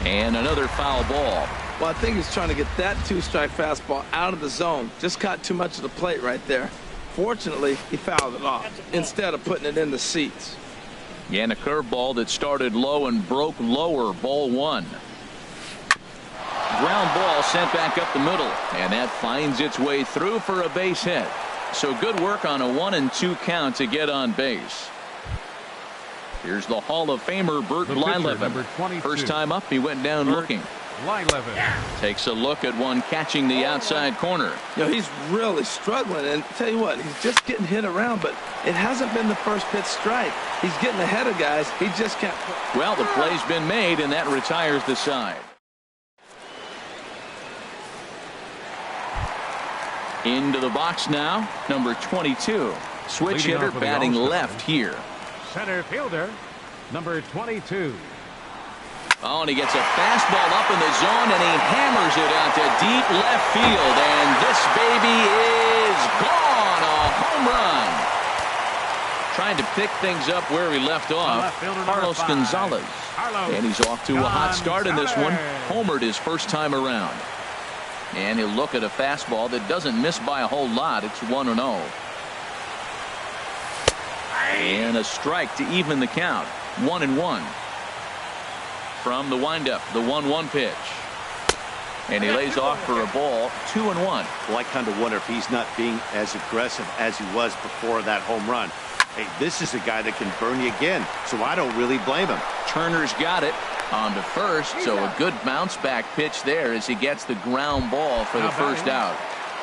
And another foul ball. Well, I think he's trying to get that 2-strike fastball out of the zone. Just caught too much of the plate right there. Fortunately, he fouled it off instead of putting it in the seats. Yeah, and a curveball that started low and broke lower. Ball 1. Ground ball sent back up the middle, and that finds its way through for a base hit. So good work on a 1-2 count to get on base. Here's the Hall of Famer Bert Blyleven. First time up, he went down looking. Takes a look at one catching the outside corner. You know, he's really struggling, and tell you what, he's just getting hit around, but it hasn't been the first pitch strike. He's getting ahead of guys. He just can't. Well, the play's been made, and that retires the side. Into the box now, number 22. Switch hitter batting left here. Center fielder, number 22. Oh, and he gets a fastball up in the zone, and he hammers it out to deep left field. And this baby is gone. A home run. Trying to pick things up where he left off. Carlos Gonzalez. And he's off to a hot start in this one. Homered his first time around. And he'll look at a fastball that doesn't miss by a whole lot. It's 1-0. And a strike to even the count. 1-1. From the windup, the 1-1 pitch. And he lays off for a ball. 2-1. Well, I kind of wonder if he's not being as aggressive as he was before that home run. Hey, this is a guy that can burn you again, so I don't really blame him. Turner's got it on to first, so a good bounce back pitch there as he gets the ground ball for the first out.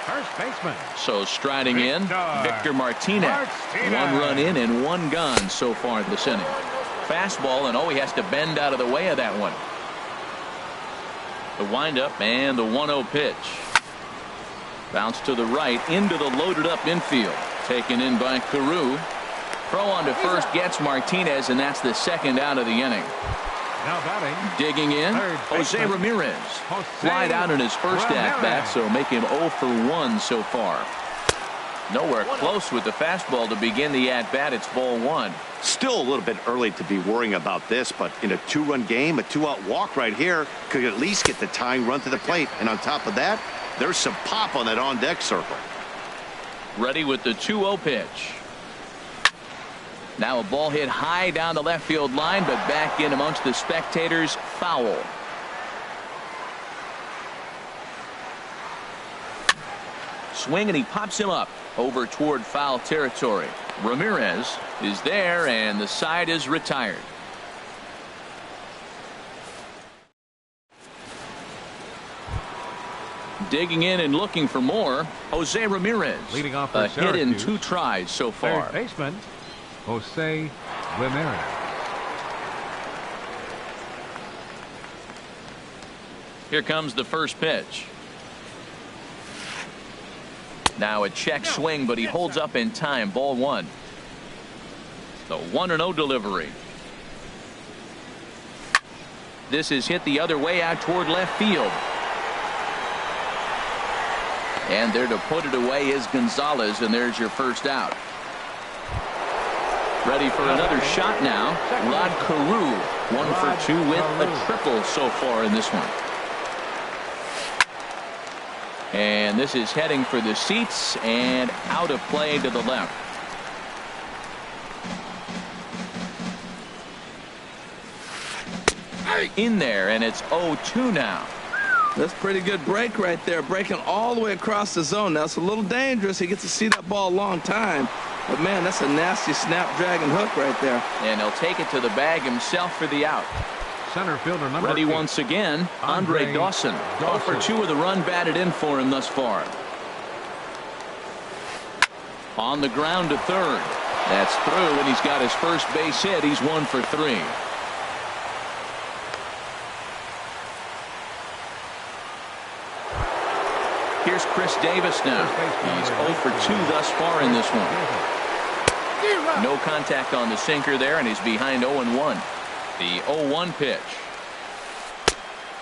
First baseman. So striding in, Victor Martinez. 1 run in and 1 gone so far this inning. Fastball, and he has to bend out of the way of that one. The windup and the 1-0 pitch. Bounce to the right into the loaded up infield. Taken in by Carew. Throw on to first gets Martinez, and that's the second out of the inning. Now batting. Digging in, Jose Ramirez. Flied out in his first at-bat, so make him 0 for 1 so far. Nowhere close with the fastball to begin the at-bat. It's ball 1. Still a little bit early to be worrying about this, but in a 2-run game, a 2-out walk right here could at least get the tying run to the plate. And on top of that, there's some pop on that on-deck circle. Ready with the 2-0 pitch. Now a ball hit high down the left field line, but back in amongst the spectators. Foul. Swing, and he pops him up over toward foul territory. Ramirez is there, and the side is retired. Digging in and looking for more, Jose Ramirez. Leading off a for hit in Syracuse. 2 tries so far. Third baseman, Jose Ramirez. Here comes the first pitch. Now a check swing, but he holds up in time. Ball 1. The 1-0 delivery. This is hit the other way out toward left field. And there to put it away is Gonzalez, and there's your first out. Ready for another shot now. Rod Carew, 1 for 2 with a triple so far in this one. And this is heading for the seats and out of play to the left. In there, and it's 0-2 now. That's a pretty good break right there, breaking all the way across the zone. Now it's a little dangerous. He gets to see that ball a long time, but man, that's a nasty snapdragon hook right there. And he'll take it to the bag himself for the out. Center fielder number Ready 8. once again, Andre Dawson. 0 for 2 with a run batted in for him thus far. On the ground to third. That's through, and he's got his first base hit. He's 1 for 3. Here's Chris Davis now. He's 0 for 2 thus far in this one. No contact on the sinker there, and he's behind 0-1. The 0-1 pitch.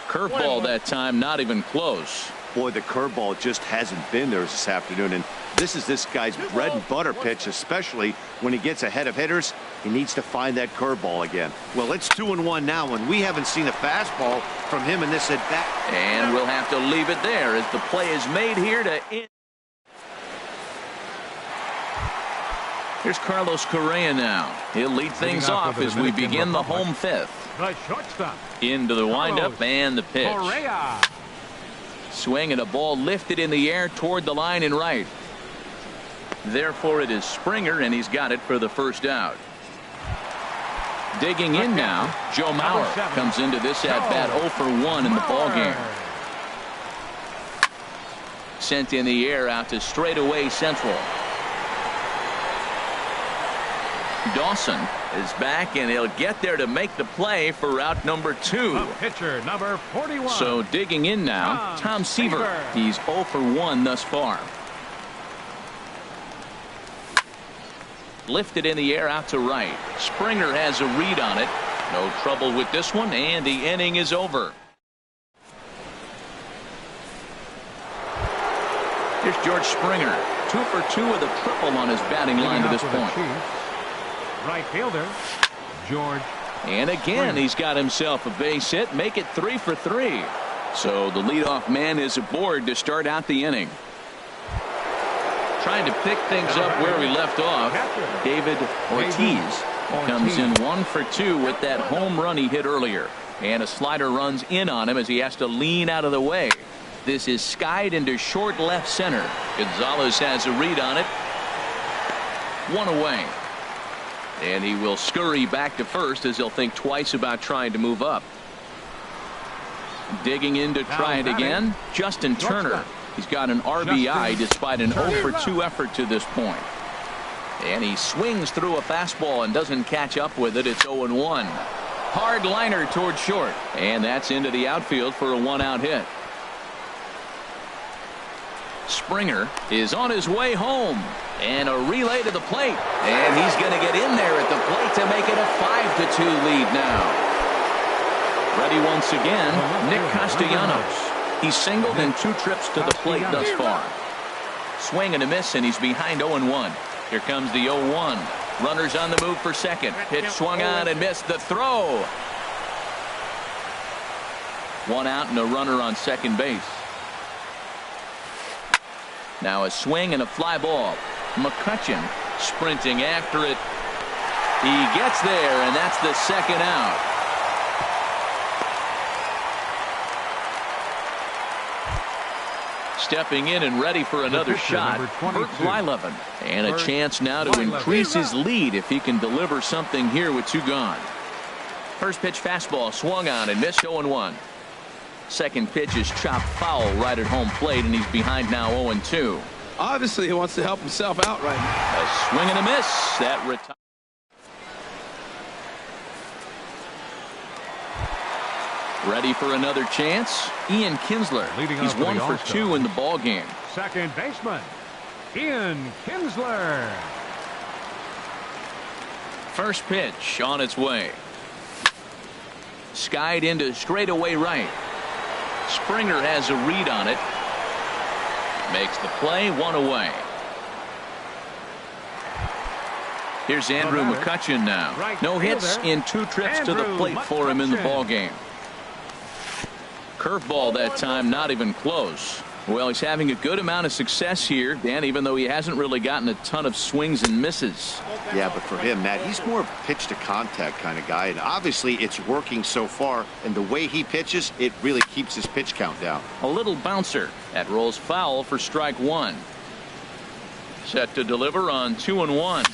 Curveball that time, not even close. Boy, the curveball just hasn't been there this afternoon, and this is this guy's bread and butter pitch, especially when he gets ahead of hitters. He needs to find that curveball again. Well, it's 2-1 now, and we haven't seen a fastball from him in this at bat. And we'll have to leave it there as the play is made here to end. Here's Carlos Correa now. He'll lead things off as we begin the home fifth. The shortstop. Into the windup and the pitch. Correa. Swing and a ball lifted in the air toward the line and right. Therefore, it is Springer, and he's got it for the first out. Digging in now, Joe Mauer comes into this at-bat 0 for 1 in the ballgame. Sent in the air out to straightaway central. Dawson is back, and he'll get there to make the play for route number 2. The pitcher, number 41. So digging in now, Tom Seaver. He's 0 for 1 thus far. Lifted in the air out to right. Springer has a read on it. No trouble with this one, and the inning is over. Here's George Springer. 2 for 2 with a triple on his batting line to this point. Right fielder, George. And again, he's got himself a base hit. Make it 3 for 3. So the leadoff man is aboard to start out the inning. Trying to pick things up where we left off. David Ortiz comes in 1 for 2 with that home run he hit earlier. And a slider runs in on him as he has to lean out of the way. This is skied into short left center. Gonzalez has a read on it. 1 away. And he will scurry back to first as he'll think twice about trying to move up. Digging in to try it again, Justin Turner. He's got an RBI despite an 0 for 2 effort to this point. And he swings through a fastball and doesn't catch up with it. It's 0-1. Hard liner toward short. And that's into the outfield for a 1-out hit. Springer is on his way home. And a relay to the plate. And he's going to get in there at the plate to make it a 5-2 lead now. Ready once again, Nick Castellanos. He's singled in 2 trips to the plate thus far. Swing and a miss, and he's behind 0-1. Here comes the 0-1. Runners on the move for second. Pitch swung on and missed. The throw. 1 out and a runner on second base. Now a swing and a fly ball. McCutchen sprinting after it. He gets there, and that's the second out. Stepping in and ready for another shot, Bert Blyleven. And a chance now to increase his lead if he can deliver something here with 2 gone. First pitch fastball swung on and missed 0-1. Second pitch is chopped foul right at home plate, and he's behind now 0-2. Obviously, he wants to help himself out right now. A swing and a miss. That retires. Ready for another chance. Ian Kinsler. He's 1 for 2 in the ball game. Second baseman, Ian Kinsler. First pitch on its way. Skied into straightaway right. Springer has a read on it. Makes the play, 1 away. Here's Andrew McCutchen now. No hits in 2 trips to the plate for him in the ball game. Curveball that time, not even close. Well, he's having a good amount of success here, Dan, even though he hasn't really gotten a ton of swings and misses. Yeah, but for him, Matt, he's more of a pitch to contact kind of guy, and obviously it's working so far, and the way he pitches, it really keeps his pitch count down. A little bouncer. That rolls foul for strike 1. Set to deliver on 2-1.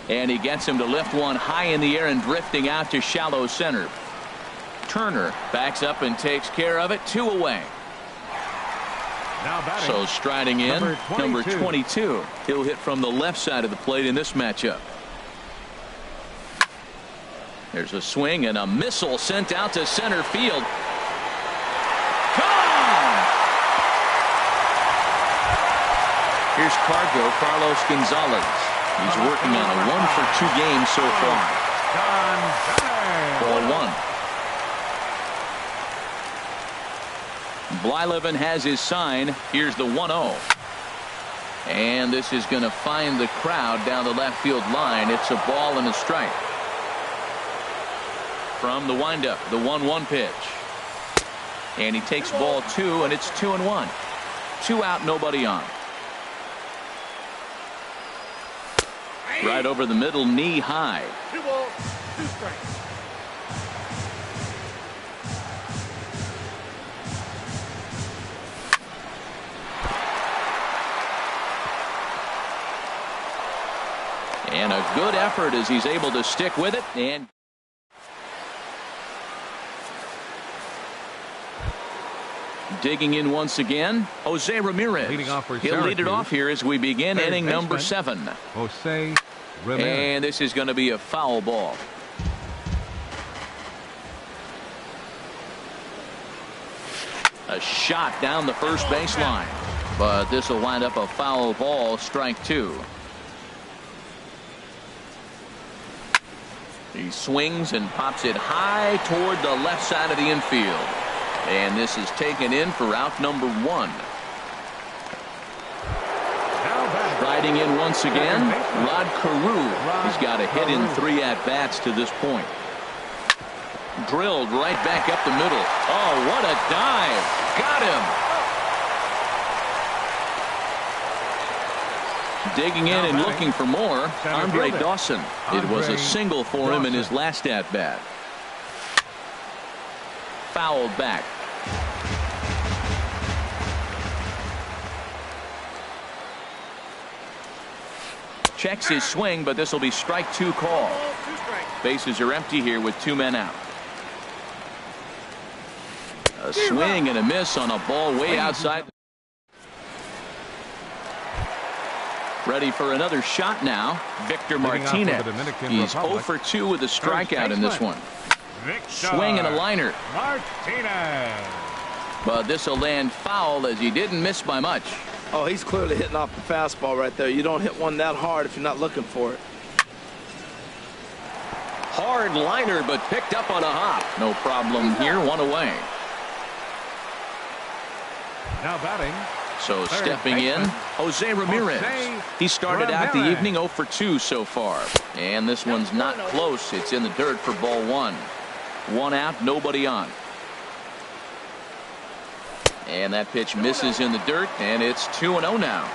And he gets him to lift one high in the air and drifting out to shallow center. Turner backs up and takes care of it. 2 away. Now batting. So striding in, number 22. He'll hit from the left side of the plate in this matchup. There's a swing and a missile sent out to center field. Gone! Here's Carlos Gonzalez. He's working on a 1-for-2 game so far. Ball one. Blyleven has his sign. Here's the 1-0. And this is going to find the crowd down the left field line. It's a ball and a strike. From the windup, the 1-1 pitch. And he takes ball two, and it's 2-1. 2 out, nobody on. Right over the middle, knee high. 2 balls, 2 strikes. And a good effort as he's able to stick with it. And digging in once again, Jose Ramirez. He'll lead it off here as we begin inning number 7. Jose Ramirez. And this is going to be a foul ball. A shot down the first baseline. But this will wind up a foul ball, strike 2. He swings and pops it high toward the left side of the infield. And this is taken in for out number 1. Riding in once again, Rod Carew. He's got a hit in 3 at-bats to this point. Drilled right back up the middle. Oh, what a dive. Got him. Digging in and looking for more, Andre Dawson. It was a single for him in his last at-bat. Fouled back. Checks his swing, but this will be strike 2 call. Bases are empty here with 2 men out. A swing and a miss on a ball way outside. Ready for another shot now. Victor Martinez. He's 0 for 2 with a strikeout in this one. Swing and a liner. Martinez. But this will land foul as he didn't miss by much. Oh, he's clearly hitting off the fastball right there. You don't hit one that hard if you're not looking for it. Hard liner, but picked up on a hop. No problem here. 1 away. Now batting. So stepping in, Jose Ramirez. He started out the evening 0 for 2 so far. And this one's not close. It's in the dirt for ball 1. 1 out, nobody on. And that pitch misses in the dirt, and it's 2-0 now.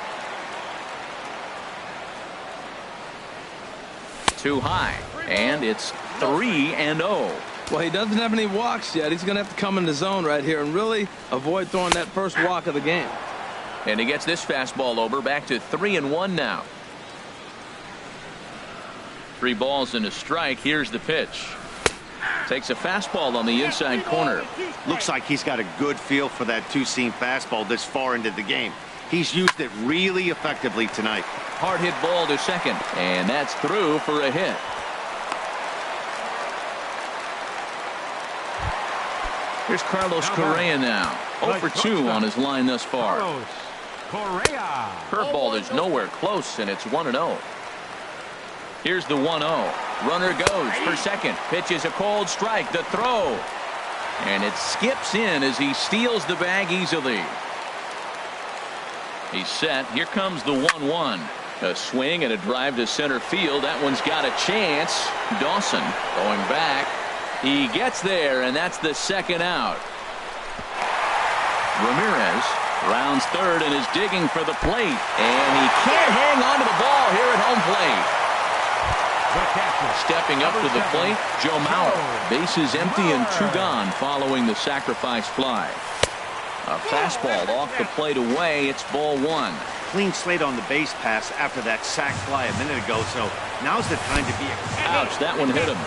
Too high, and it's 3-0. Well, he doesn't have any walks yet. He's going to have to come in the zone right here and really avoid throwing that first walk of the game. And he gets this fastball over, back to 3-1 now. 3 balls and a strike. Here's the pitch. Takes a fastball on the inside corner. Looks like he's got a good feel for that 2-seam fastball this far into the game. He's used it really effectively tonight. Hard hit ball to second, and that's through for a hit. Here's Carlos Correa now. 0 for 2 on his line thus far. Correa. Curveball is nowhere close, and it's 1-0. Here's the 1-0. Runner goes for second. Pitch is a cold strike. The throw. And it skips in as he steals the bag easily. He's set. Here comes the 1-1. A swing and a drive to center field. That one's got a chance. Dawson going back. He gets there, and that's the second out. Ramirez rounds third and is digging for the plate. And he can't hang on to the ball here at home plate. Stepping up to the plate, Joe Mauer. Bases empty and 2 gone following the sacrifice fly. A fastball off the plate away. It's ball 1. Clean slate on the base pass after that sac fly a minute ago, so now's the time to be ouch, that one hit him.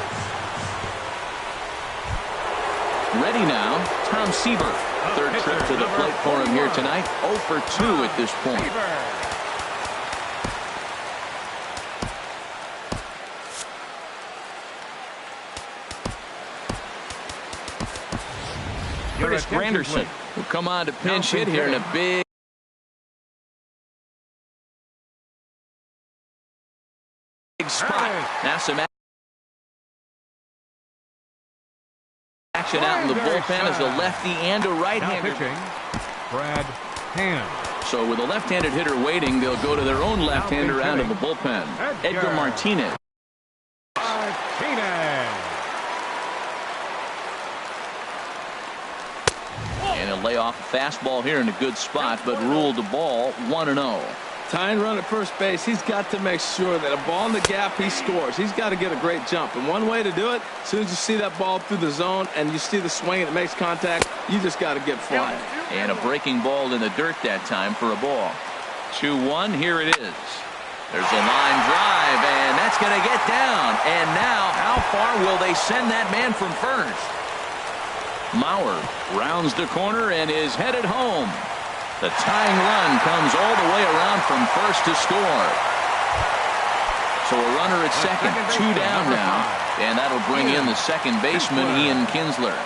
Ready now, Tom Seaver. Third trip to the plate for him here tonight. 0 for 2 at this point. Curtis Granderson will come on to pinch hit here in a big spot. Now some action out in the bullpen as a lefty and a right-hander. Brad Hand. So with a left-handed hitter waiting, they'll go to their own left-hander out of the bullpen. Edgar Martinez. And he'll lay off a fastball here in a good spot, but ruled the ball 1-0. Tying run at first base, he's got to make sure that a ball in the gap, he scores. He's got to get a great jump. And one way to do it, as soon as you see that ball through the zone and you see the swing and it makes contact, you just got to get flying. And a breaking ball in the dirt that time for a ball. 2-1, here it is. There's a line drive, and that's going to get down. And now, how far will they send that man from first? Mauer rounds the corner and is headed home. The tying run comes all the way around from first to score. So a runner at second, 2 down now, and that'll bring in the second baseman, Ian Kinsler.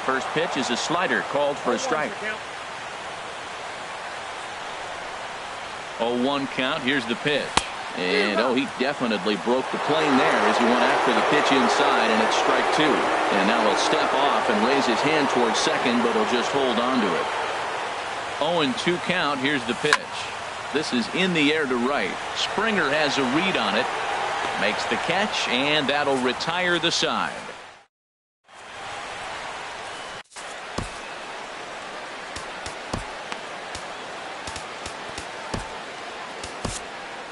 First pitch is a slider called for a strike. 0-1 count. Here's the pitch. And, he definitely broke the plane there as he went after the pitch inside, and it's strike 2. And now he'll step off and raise his hand towards second, but he'll just hold on to it. 0-2 count. Here's the pitch. This is in the air to right. Springer has a read on it. Makes the catch, and that'll retire the side.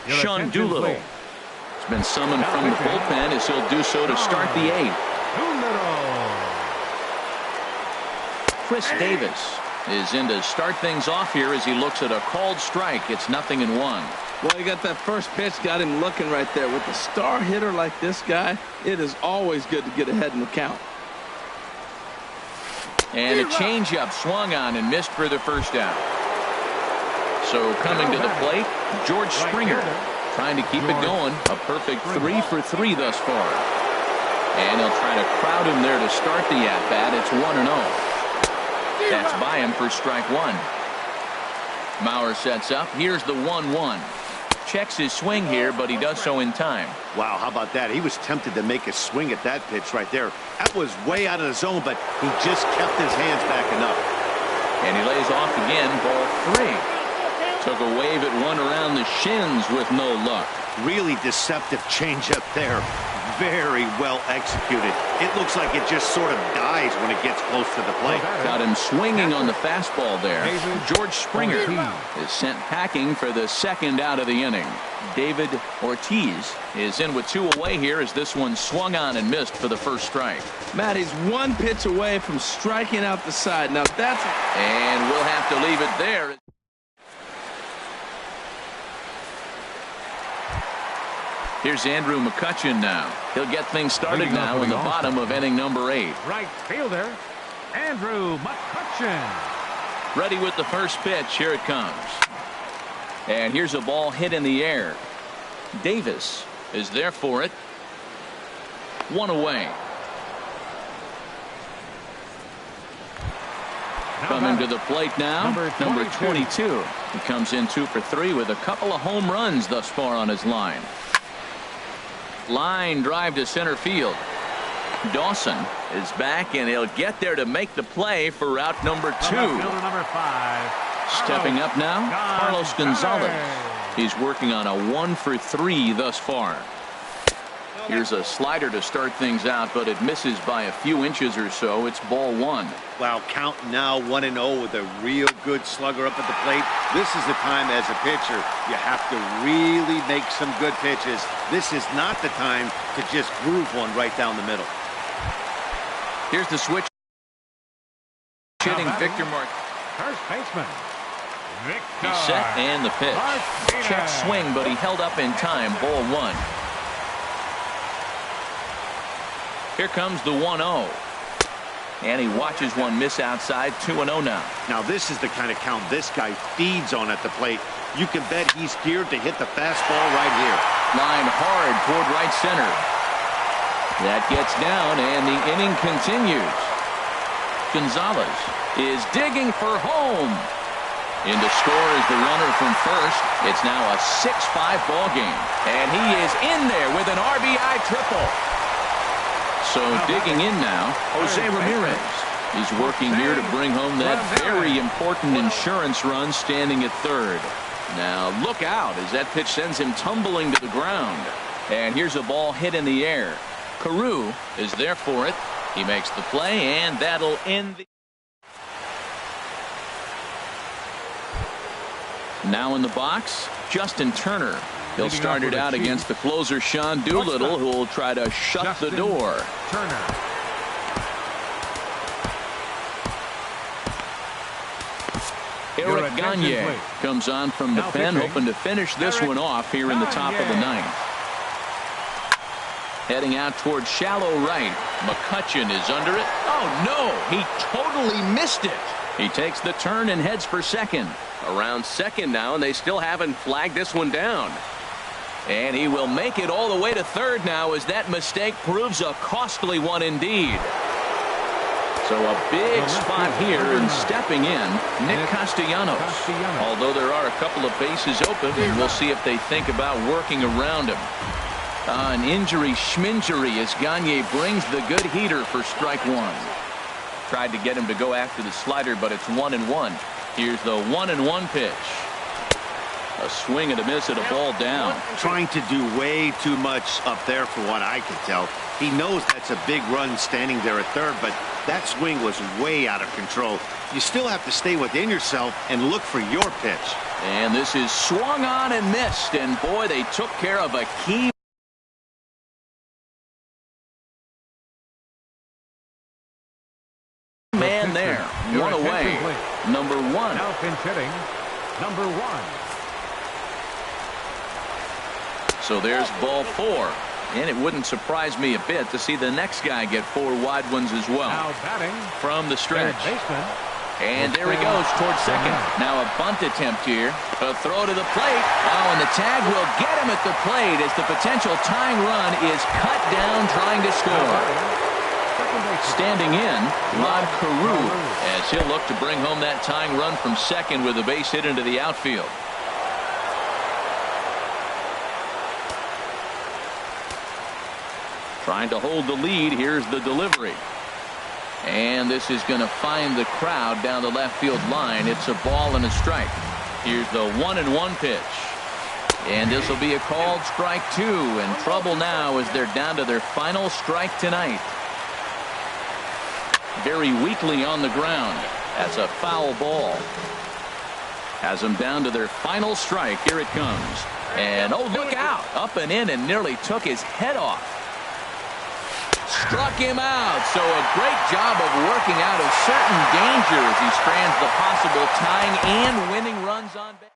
Sean Doolittle has been summoned from the bullpen as he'll do so to start the 8th. Chris Davis is in to start things off here as he looks at a called strike. It's 0-1. Well, you got that first pitch, got him looking right there. With a star hitter like this guy, it is always good to get ahead in the count. And a changeup swung on and missed for the first out. So coming to the plate, George Springer trying to keep it going. A perfect 3 for 3 thus far. And he'll try to crowd him there to start the at-bat. It's 1-0. That's by him for strike 1. Mauer sets up. Here's the 1-1. Checks his swing here, but he does so in time. Wow, how about that? He was tempted to make a swing at that pitch right there. That was way out of the zone, but he just kept his hands back enough. And he lays off again, ball 3. Took a wave at one around the shins with no luck. Really deceptive changeup there. Very well executed. It looks like it just sort of dies when it gets close to the plate. Got him swinging on the fastball there. George Springer is sent packing for the second out of the inning. David Ortiz is in with 2 away here as this one swung on and missed for the first strike. Matt, he's 1 pitch away from striking out the side. Now that's... And we'll have to leave it there. Here's Andrew McCutchen now. He'll get things started now in the bottom of inning number 8. Right fielder, Andrew McCutchen. Ready with the first pitch. Here it comes. And here's a ball hit in the air. Davis is there for it. 1 away. Coming to the plate now, number 22. He comes in 2 for 3 with a couple of home runs thus far on his line. Line drive to center field. Dawson is back, and he'll get there to make the play for route number 2. Number 5. Stepping up now, Carlos Gonzalez. He's working on a 1 for 3 thus far. Here's a slider to start things out, but it misses by a few inches or so. It's ball 1. Wow, count now 1-0 with a real good slugger up at the plate. This is the time as a pitcher you have to really make some good pitches. This is not the time to just groove one right down the middle. Here's the switch. Hitting Victor Martinez. First baseman. He's set and the pitch. Check swing, but he held up in time. Ball 1. Here comes the 1-0. And he watches one miss outside. 2-0 now. Now this is the kind of count this guy feeds on at the plate. You can bet he's geared to hit the fastball right here. Line hard toward right center. That gets down, and the inning continues. Gonzalez is digging for home. In to score is the runner from first. It's now a 6-5 ball game. And he is in there with an RBI triple. So digging in now, Jose Ramirez. He's working here to bring home that very important insurance run, standing at third. Now look out as that pitch sends him tumbling to the ground. And here's a ball hit in the air. Carew is there for it. He makes the play, and that'll end the... Now in the box, Justin Turner. He'll start it out against the closer, Sean Doolittle, who will try to shut the door. Turner. Eric Gagne comes on from the pen, hoping to finish this one off here in the top of the ninth. Heading out towards shallow right. McCutchen is under it. Oh, no, he totally missed it. He takes the turn and heads for second. Around second now, and they still haven't flagged this one down. And he will make it all the way to third now, as that mistake proves a costly one indeed. So a big spot here, and stepping in, Nick Castellanos. Although there are a couple of bases open, and we'll see if they think about working around him. An injury schminjury as Gagne brings the good heater for strike one. Tried to get him to go after the slider, but it's 1-1. Here's the 1-1 pitch. A swing and a miss at a ball down. Trying to do way too much up there for what I can tell. He knows that's a big run standing there at third, but that swing was way out of control. You still have to stay within yourself and look for your pitch. And this is swung on and missed, and boy, they took care of a key man there. One away. Number one. Now pinch hitting, number one. So there's ball four. And it wouldn't surprise me a bit to see the next guy get four wide ones as well. Now batting from the stretch. Baseman. And there he goes towards second. Now a bunt attempt here. A throw to the plate. Oh, and the tag will get him at the plate as the potential tying run is cut down trying to score. Standing in, Rod Carew, as he'll look to bring home that tying run from second with a base hit into the outfield. Trying to hold the lead. Here's the delivery. And this is going to find the crowd down the left field line. It's a ball and a strike. Here's the 1-1 pitch. And this will be a called strike two. And trouble now as they're down to their final strike tonight. Very weakly on the ground. That's a foul ball. Has them down to their final strike. Here it comes. And oh, look out. Up and in and nearly took his head off. Struck him out. So a great job of working out of certain danger as he strands the possible tying and winning runs on base.